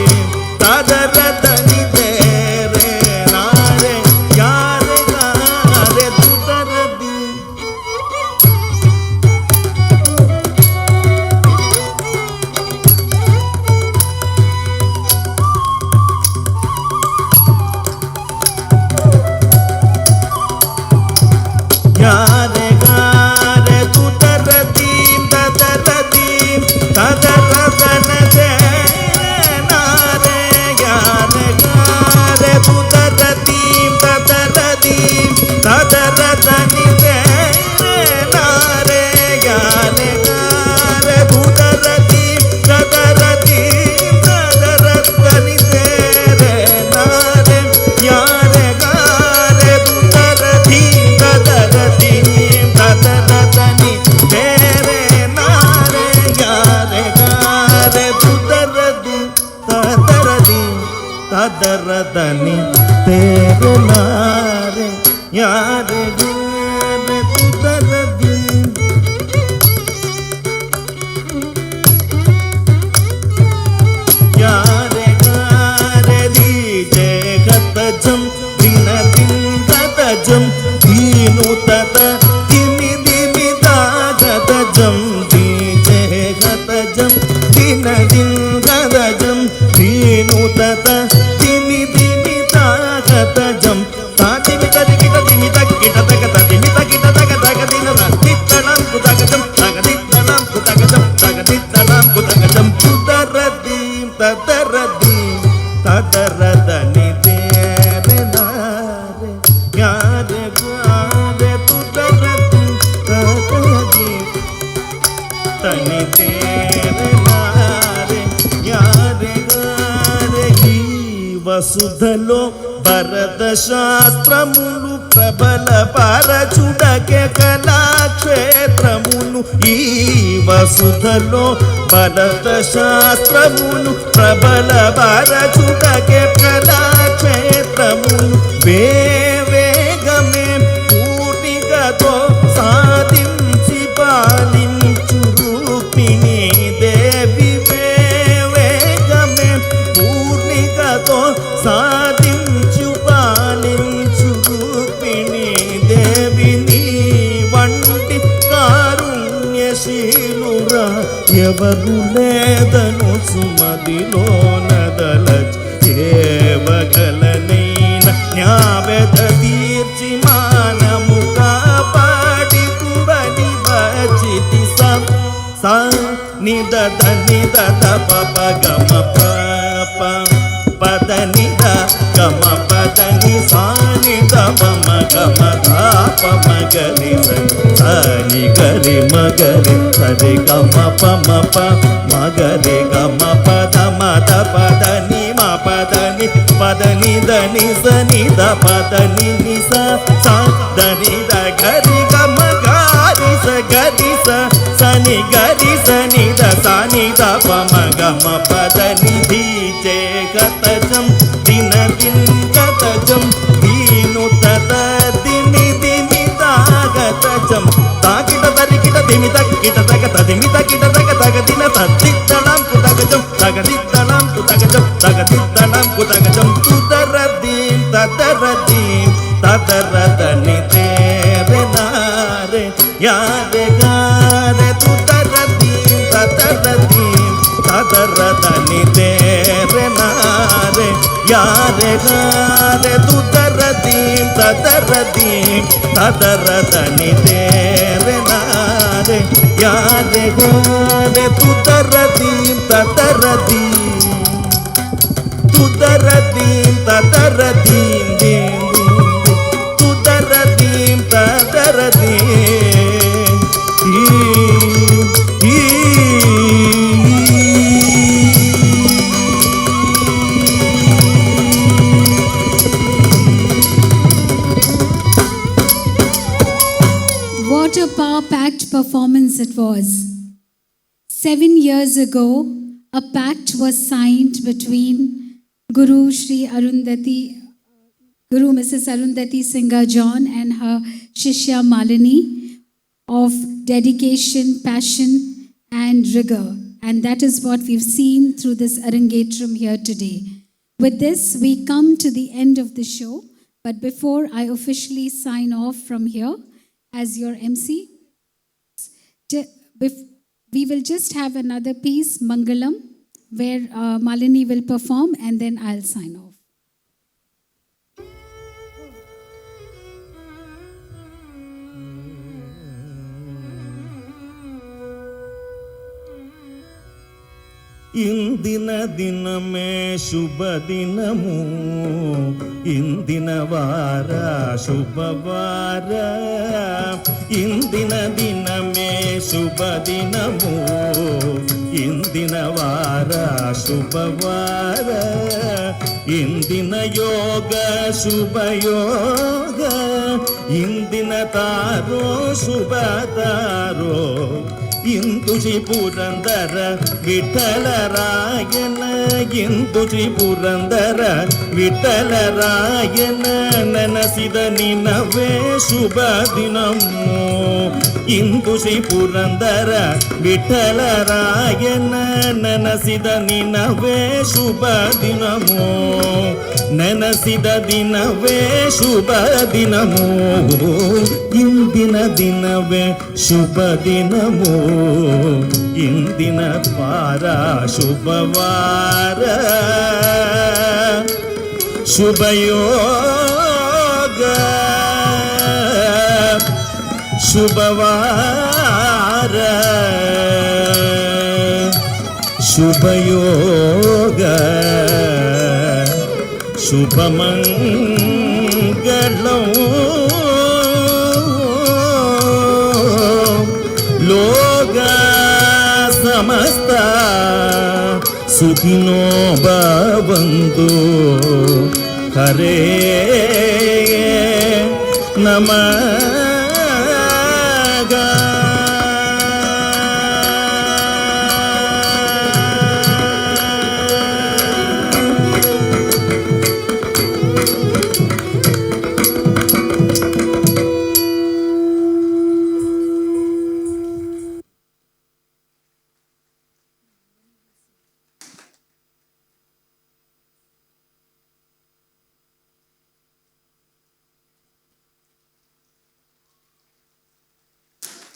तदरदनी तेरे नारे यारे गारे तुदरदी यारे गारे तुदरदी तदरदी तदरदन तेरे नारे यारे ತದರದನಿ ತೇರನಾರೆ ಯಾರೆ ಗಾರೆ ತುದರದಿ ಯಾರೆ ಗಾರೆ ದೀಜೆ ಗತಜಂ ದಿನ ದಿನದಜಂ ದೀನು ತತ ದಿಮಿ ದಿಮಿ ದಾಗತಜಂ ದೀಜೆ ಗತಜಂ ದಿನ ದಿನದಜಂ ದೀನು ತತ ದಿಮಿ ದಿಮಿ ದಾಗತಜಂ ತಾದಿಮಿ ತದಿಗಿಟ ದಿಮಿ ತಕ್ಕಿಟ ತಗತ ದಿಮಿ ತಗಿಟ ತಗ ತಗ ದಿನ ತಿತ್ತಳಂ ಕುತಗಜಂ ತಗದಿತ್ತಳಂ ಕುತಗಜಂ ತಗದಿತ್ತಳಂ ಕುತಗಜಂ ಕುದರದೀಂ ತದರದೀಂ ತದರದನಿ ತೇರನಾರೆ ಯಾರೆ ಗಾರೆ ತುದರದೀಂ ತದರದೀಂ ತನಿ ತೇರನಾರೆ యారే గారే ఈ వసుధలో భరత శాస్త్రములు ప్రబల పరచుడకే కళాక్షేత్రములు ఈ వసుధలో భరత శాస్త్రములు ప్రబల పరచుడకే కళాక్షేత్రములు వేగమే పూర్ణిగతో సాధించి పాలించు రూపిణి దేవి వేగమే పూర్ణిగతో సాధించు పాలించు రూపిణి దేవి నీ వంటి కారుణ్యశీలురా ఎవరు లేదను సుమదిలో నదలచ్ ఏవగలనైన జ్ఞావేద తీర్చి మానము కాపాడి తువని వచితి సా నిదద నిదద పప గమ పప పద నిద గమ పద ని సా నిద మమ గమ ధాప మగరి సని గరి మగరి సరి గమ పమ ప మగరి గమ పద మద పద ని మ పద ని పద ని ద ని స ని ద పద ని ని స స ద ని ద గరి గమ గారి స గరి స సని గరి సని ద సని ద పమ గమ పద ని ధీ జే గతజం దిన దిన్ గతజం దీను తత దిని దిని తాగతజం తాకిట తరికిట దిమి తక్కిట తగ తదిమి తకిట తగ తగ దిన తద్దిత్తళం కుతగజం తగదిత్తళం కుతగజం తగదిత్తళం కుతగజం తుదరదీం తదరదీం తదరదని తేరనారే యారే గారే తుదరదీం తదరదీం తదరదని తేరనారే యారే గారే తుదరదీం తదరదీం తదరదని తేరనారే యారే గారే తుదరదీం తదరదీం తుదరదీం తదరదీం దీం తుదరదీం తదరదీం ఈ What a power-packed performance it was. 7 years ago, a pact was signed between Guru Shri Arundhati, Guru Mrs. Arundhati Singha John and her Shishya Malini of dedication, passion and rigor. And that is what we've seen through this Arangetram here today. With this, we come to the end of the show. But before I officially sign off from here as your MC, we will just have another piece, Mangalam, where Malini will perform and then I'll sign off. ಇಂದಿನ ದಿನಮೇ ಶುಭ ದಿನಮು ಇಂದಿನ ವಾರ ಶುಭವಾರ ಇಂದಿನ ದಿನಮೇ ಶುಭ ದಿನಮು ಇಂದಿನ ವಾರ ಶುಭವಾರ ಇಂದಿನ ಯೋಗ ಶುಭ ಯೋಗ ಇಂದಿನ ತಾರೋ ಶುಭ ತಾರೋ ಇಂದು ಶ್ರೀ ಪುರಂದರ ವಿಠಲರಾಯನ ಇಂದು ಶ್ರೀ ಪುರಂದರ ವಿಠಲರಾಯನ ನೆನಸಿದ ನಿನವೇ ಶುಭ ದಿನಮು ಇಂದು ಶ್ರೀ ಪುರಂದರ ವಿಠಲರಾಯನ ನೆನಸಿದ ನಿನವೇ ಶುಭ ದಿನಮು ನೆನಸಿದ ದಿನವೇ ಶುಭ ದಿನಮು ಇಂದಿನ ದಿನವೇ ಶುಭ ದಿನಮು ಇಂದಿನ ವಾರ ಶುಭವಾರ ಶುಭಯೋಗ ಶುಭವಾರ ಶುಭಯೋಗ ಶುಭಮಂಗಳಂ ಲೋಕ ಸಮಸ್ತ ಸುಖಿನೋ ಭವಂತು ಹರೇ ನಮಃ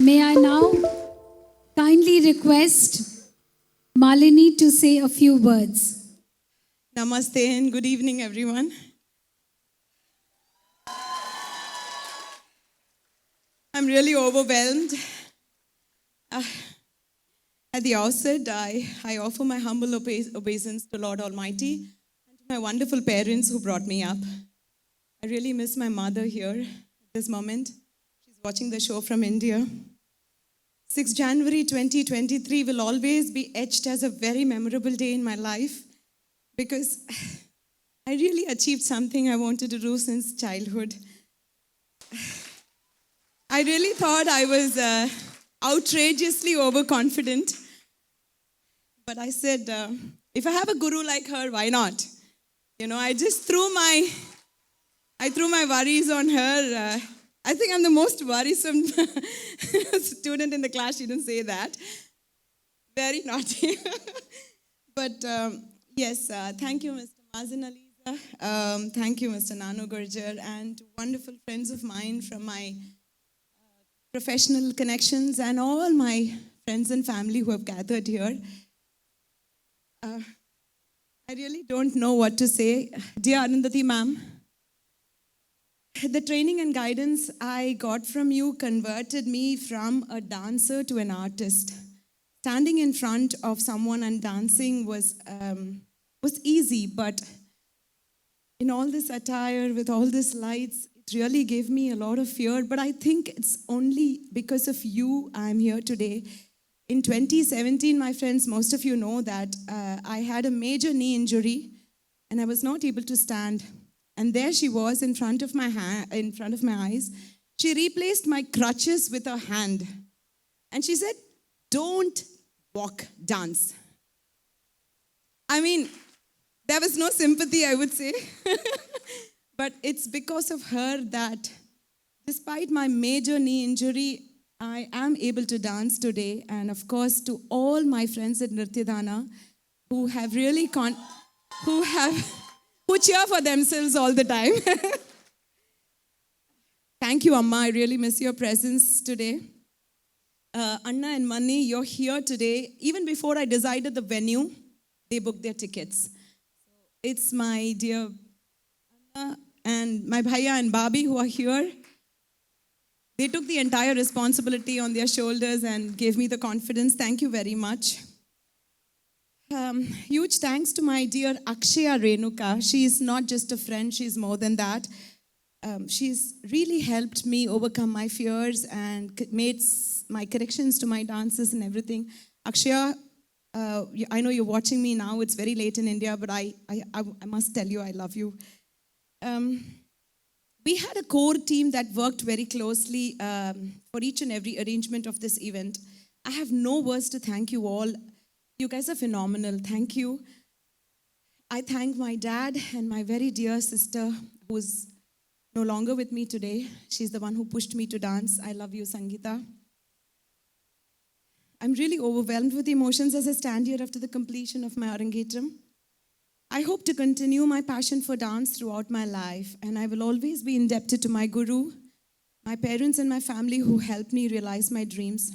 May I now kindly request Malini to say a few words. Namaste and good evening, everyone. I'm really overwhelmed. At the outset, I offer my humble obeisance to Lord Almighty and to my wonderful parents who brought me up. I really miss my mother here at this moment. She's watching the show from India. 6 January 2023 will always be etched as a very memorable day in my life because I really achieved something I wanted to do since childhood. I really thought I was outrageously overconfident. But I said, if I have a guru like her, why not? You know, I just threw my worries on her. I think I'm the most worrisome student in the class. She didn't say that. Very naughty. But yes, thank you, Mr. Mazen Al Essa. Thank you, Mr. Nanu Gurjar, and wonderful friends of mine from my professional connections and all my friends and family who have gathered here. I really don't know what to say. Dear Arundhati ma'am, the training and guidance I got from you converted me from a dancer to an artist. Standing in front of someone and dancing was easy, but in all this attire, with all these lights, it really gave me a lot of fear. But I think it's only because of you I'm here today. In 2017, my friends, most of you know that I had a major knee injury and I was not able to stand. And there she was in front of my eyes. She replaced my crutches with her hand. And she said, "Don't walk, dance." I mean, there was no sympathy, I would say. But it's because of her that despite my major knee injury, I am able to dance today. And of course, to all my friends at Nritta Dhyana who have really who cheer for themselves all the time. Thank you, Amma. I really miss your presence today. Anna and Mani, you're here today. Even before I decided the venue, they booked their tickets. It's my dear Anna and my Bhaiya and Babi who are here. They took the entire responsibility on their shoulders and gave me the confidence. Thank you very much. Huge thanks to my dear Akshaya Renuka. She is not just a friend, she's more than that. She's really helped me overcome my fears and made my corrections to my dances and everything. Akshaya, I know you're watching me now. It's very late in India, but I must tell you I love you. We had a core team that worked very closely for each and every arrangement of this event. I have no words to thank you all. You guys are phenomenal. Thank you. I thank my dad and my very dear sister who's no longer with me today. She's the one who pushed me to dance. I love you, Sangeeta. I'm really overwhelmed with emotions as I stand here after the completion of my Arangetram. I hope to continue my passion for dance throughout my life, and I will always be indebted to my guru, my parents, and my family who helped me realize my dreams.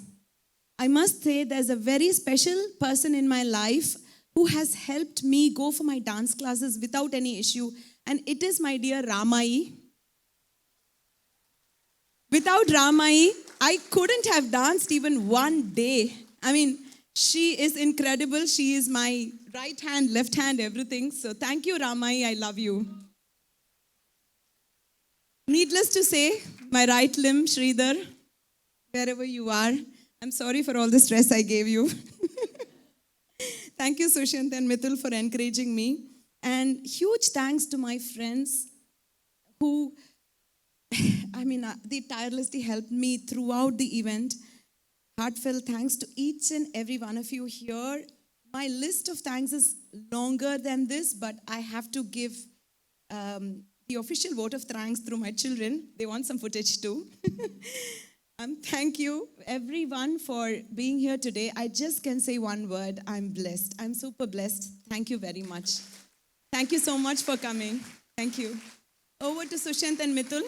I must say there's a very special person in my life who has helped me go for my dance classes without any issue, and it is my dear Ramai. Without Ramai, I couldn't have danced even one day. I mean, she is incredible. She is my right hand, left hand, everything. So thank you, Ramai. I love you. Needless to say, my right limb, Sridhar, wherever you are, I'm sorry for all the stress I gave you. Thank you, Sushant and Mithul, for encouraging me. And huge thanks to my friends who, they tirelessly helped me throughout the event. Heartfelt thanks to each and every one of you here. My list of thanks is longer than this, but I have to give the official vote of thanks through my children. They want some footage too. Thank you, everyone, for being here today. I just can say one word. I'm blessed. I'm super blessed. Thank you very much. Thank you so much for coming. Thank you. Over to Sushant and Mithul.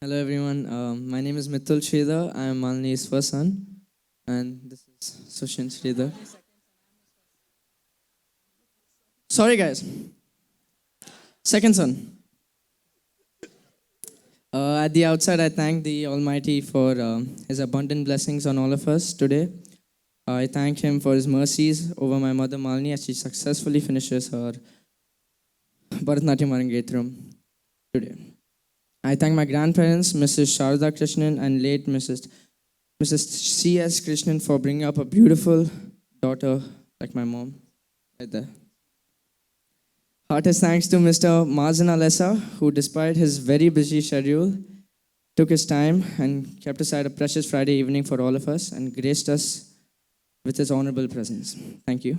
Hello everyone, my name is Nritta Dhyana. I am Malini's first son, and this is Sushant Sridhar. Sorry guys, second son. At the outset, I thank the Almighty for His abundant blessings on all of us today. I thank Him for His mercies over my mother Malini as she successfully finishes her Bharatanatyam Arangetram today. I thank my grandparents, Mrs. Sharda Krishnan and late Mrs. C.S. Krishnan, for bringing up a beautiful daughter like my mom, right there. Heartiest thanks to Mr. Mazen Al Essa, who despite his very busy schedule, took his time and kept aside a precious Friday evening for all of us and graced us with his honorable presence. Thank you.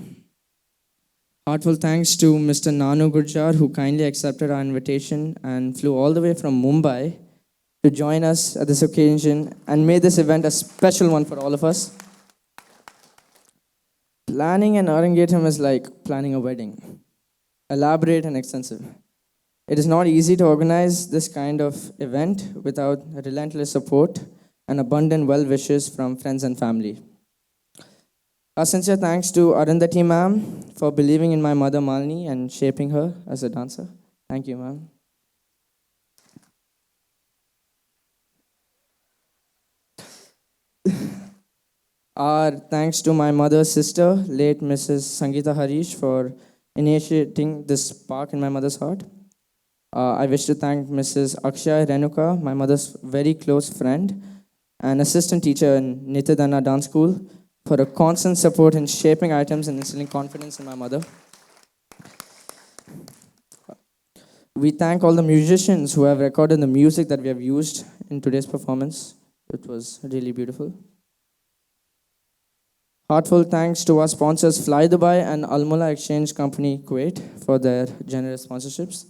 Heartfelt thanks to Mr. Nanu Gurjar, who kindly accepted our invitation and flew all the way from Mumbai to join us at this occasion and made this event a special one for all of us. Planning an Arangetram is like planning a wedding, elaborate and extensive. It is not easy to organize this kind of event without relentless support and abundant well wishes from friends and family. A sincere thanks to Arundhati ma'am for believing in my mother Malini and shaping her as a dancer. Thank you, ma'am. Our thanks to my mother's sister, late Mrs. Sangeeta Harish, for initiating this spark in my mother's heart. I wish to thank Mrs. Akshay Renuka, my mother's very close friend and assistant teacher in Nritta Dhyana Dance School, for a constant support in shaping items and instilling confidence in my mother. We thank all the musicians who have recorded the music that we have used in today's performance. It was really beautiful. Heartfelt thanks to our sponsors Fly Dubai and Almula Exchange Company Kuwait for their generous sponsorships.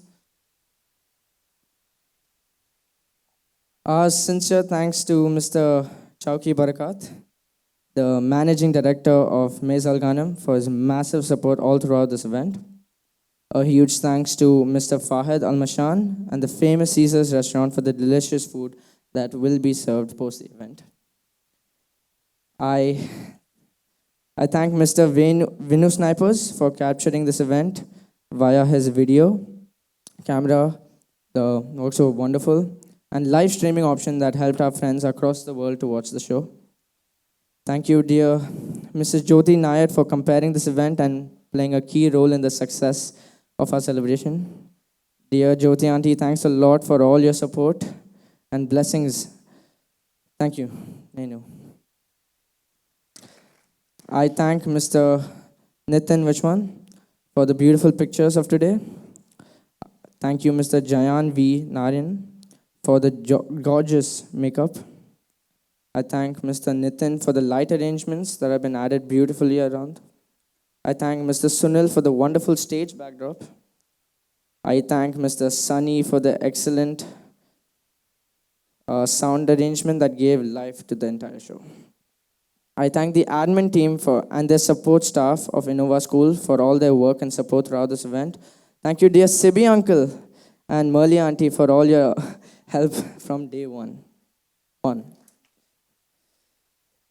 Our sincere thanks to Mr. Chowki Barakat, the managing director of Mazen Al Essa, for his massive support all throughout this event. A huge thanks to Mr. Fahad Al Mashan and the famous Caesar's restaurant for the delicious food that will be served post the event. I thank Mr. Vinu Snipers for capturing this event via his video camera, the also wonderful, and live streaming option that helped our friends across the world to watch the show. Thank you, dear Mrs. Jyoti Nair, for comparing this event and playing a key role in the success of our celebration. Dear Jyoti Auntie, thanks a lot for all your support and blessings. Thank you. Nenu. I thank Mr. Nitin Vishwan for the beautiful pictures of today. Thank you, Mr. Jayan V. Narayan, for the gorgeous makeup. I thank Mr. Nitin for the light arrangements that have been added beautifully around. I thank Mr. Sunil for the wonderful stage backdrop. I thank Mr. Sunny for the excellent sound arrangement that gave life to the entire show. I thank the admin team and their support staff of Innova School for all their work and support throughout this event. Thank you, dear Sibi uncle and Merli auntie, for all your help from day one.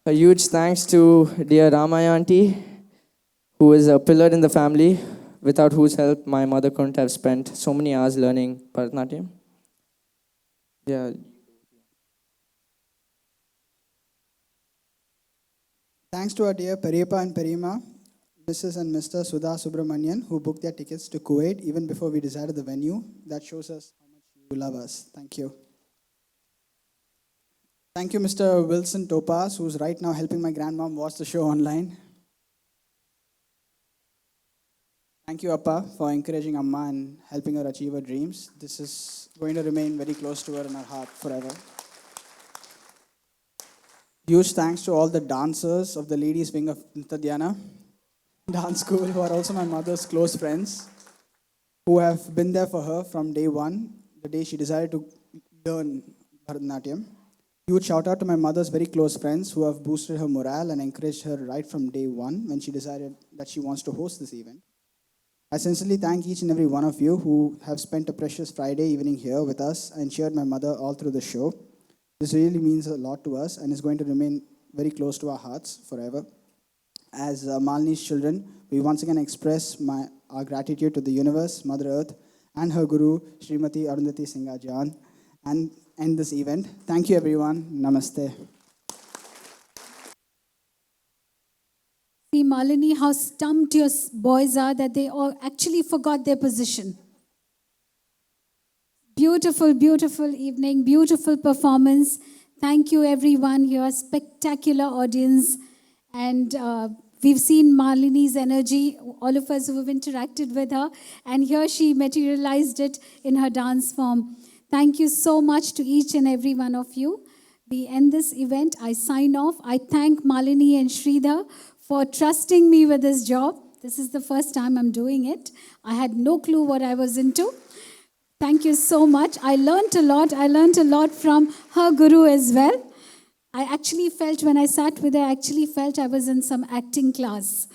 A huge thanks to dear Ramaya auntie, who is a pillar in the family, without whose help my mother couldn't have spent so many hours learning Bharatanatyam. Yeah. Thanks to our dear Periapa and Perima, Mrs. and Mr. Sudha Subramanian, who booked their tickets to Kuwait even before we decided the venue. That shows us how much you love us. Thank you. Thank you, Mr. Wilson Topaz, who's right now helping my grandmom watch the show online. Thank you, Appa, for encouraging Amma and helping her achieve her dreams. This is going to remain very close to her in her heart forever. Huge thanks to all the dancers of the ladies wing of Nritta Dhyana dance school, who are also my mother's close friends, who have been there for her from day one, the day she decided to learn Bharatanatyam. Huge shout out to my mother's very close friends who have boosted her morale and encouraged her right from day one when she decided that she wants to host this event. I sincerely thank each and every one of you who have spent a precious Friday evening here with us and cheered my mother all through the show. This really means a lot to us and is going to remain very close to our hearts forever. As Malini's children, we once again express our gratitude to the universe, Mother Earth, and her Guru, Srimati Arundhati Singha Jan, and end this event. Thank you, everyone. Namaste. See, Malini, how stumped your boys are that they all actually forgot their position. Beautiful, beautiful evening, beautiful performance. Thank you, everyone here. Spectacular audience. And we've seen Malini's energy, all of us who have interacted with her. And here she materialized it in her dance form. Thank you so much to each and every one of you. We end this event. I sign off. I thank Malini and Sridhar for trusting me with this job. This is the first time I'm doing it. I had no clue what I was into. Thank you so much. I learned a lot. I learned a lot from her guru as well. I actually felt, when I sat with her, I was in some acting class.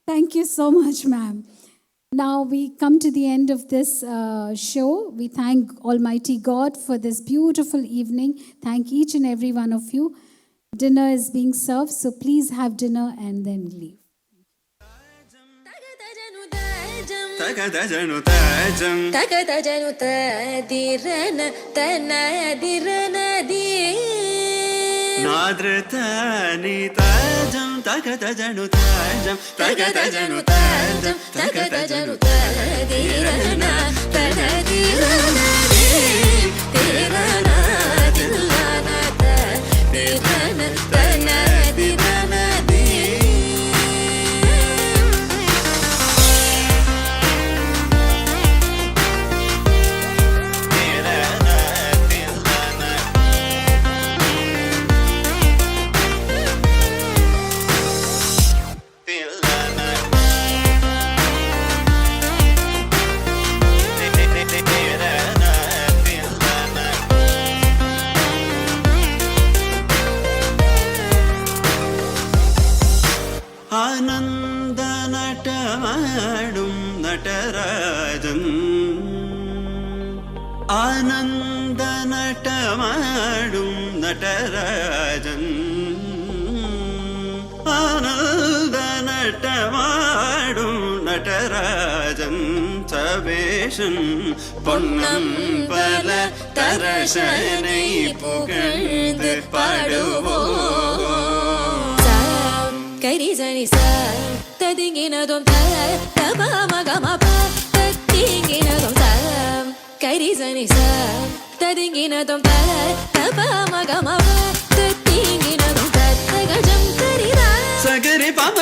Thank you so much, ma'am. Now we come to the end of this show. We thank Almighty God for this beautiful evening. Thank each and every one of you. Dinner is being served, so please have dinner and then leave. Takadajanu tajam Takadajanu tadirana Tanadirana di Nadritani tajam Takadajanu tajam Takadajanu tajam Takadajanu tadirana Tanadirana di Tirana Dillana Tadirana Tanadirana di ആനന്ദനടമാടും Natarajan ആനന്ദനടമാടും Natarajan Sabesan பொன்னம்பல தரசனை புகழ்ந்து பாடுவோம் கரிசனி sir ததிங்கினதும் தபமகமப தத்திங்கினதும் sir கரிசனி sir ததிங்கினதும் தபமகமப தத்திங்கினதும் தத்தகஜம் கரிதா சகரி பம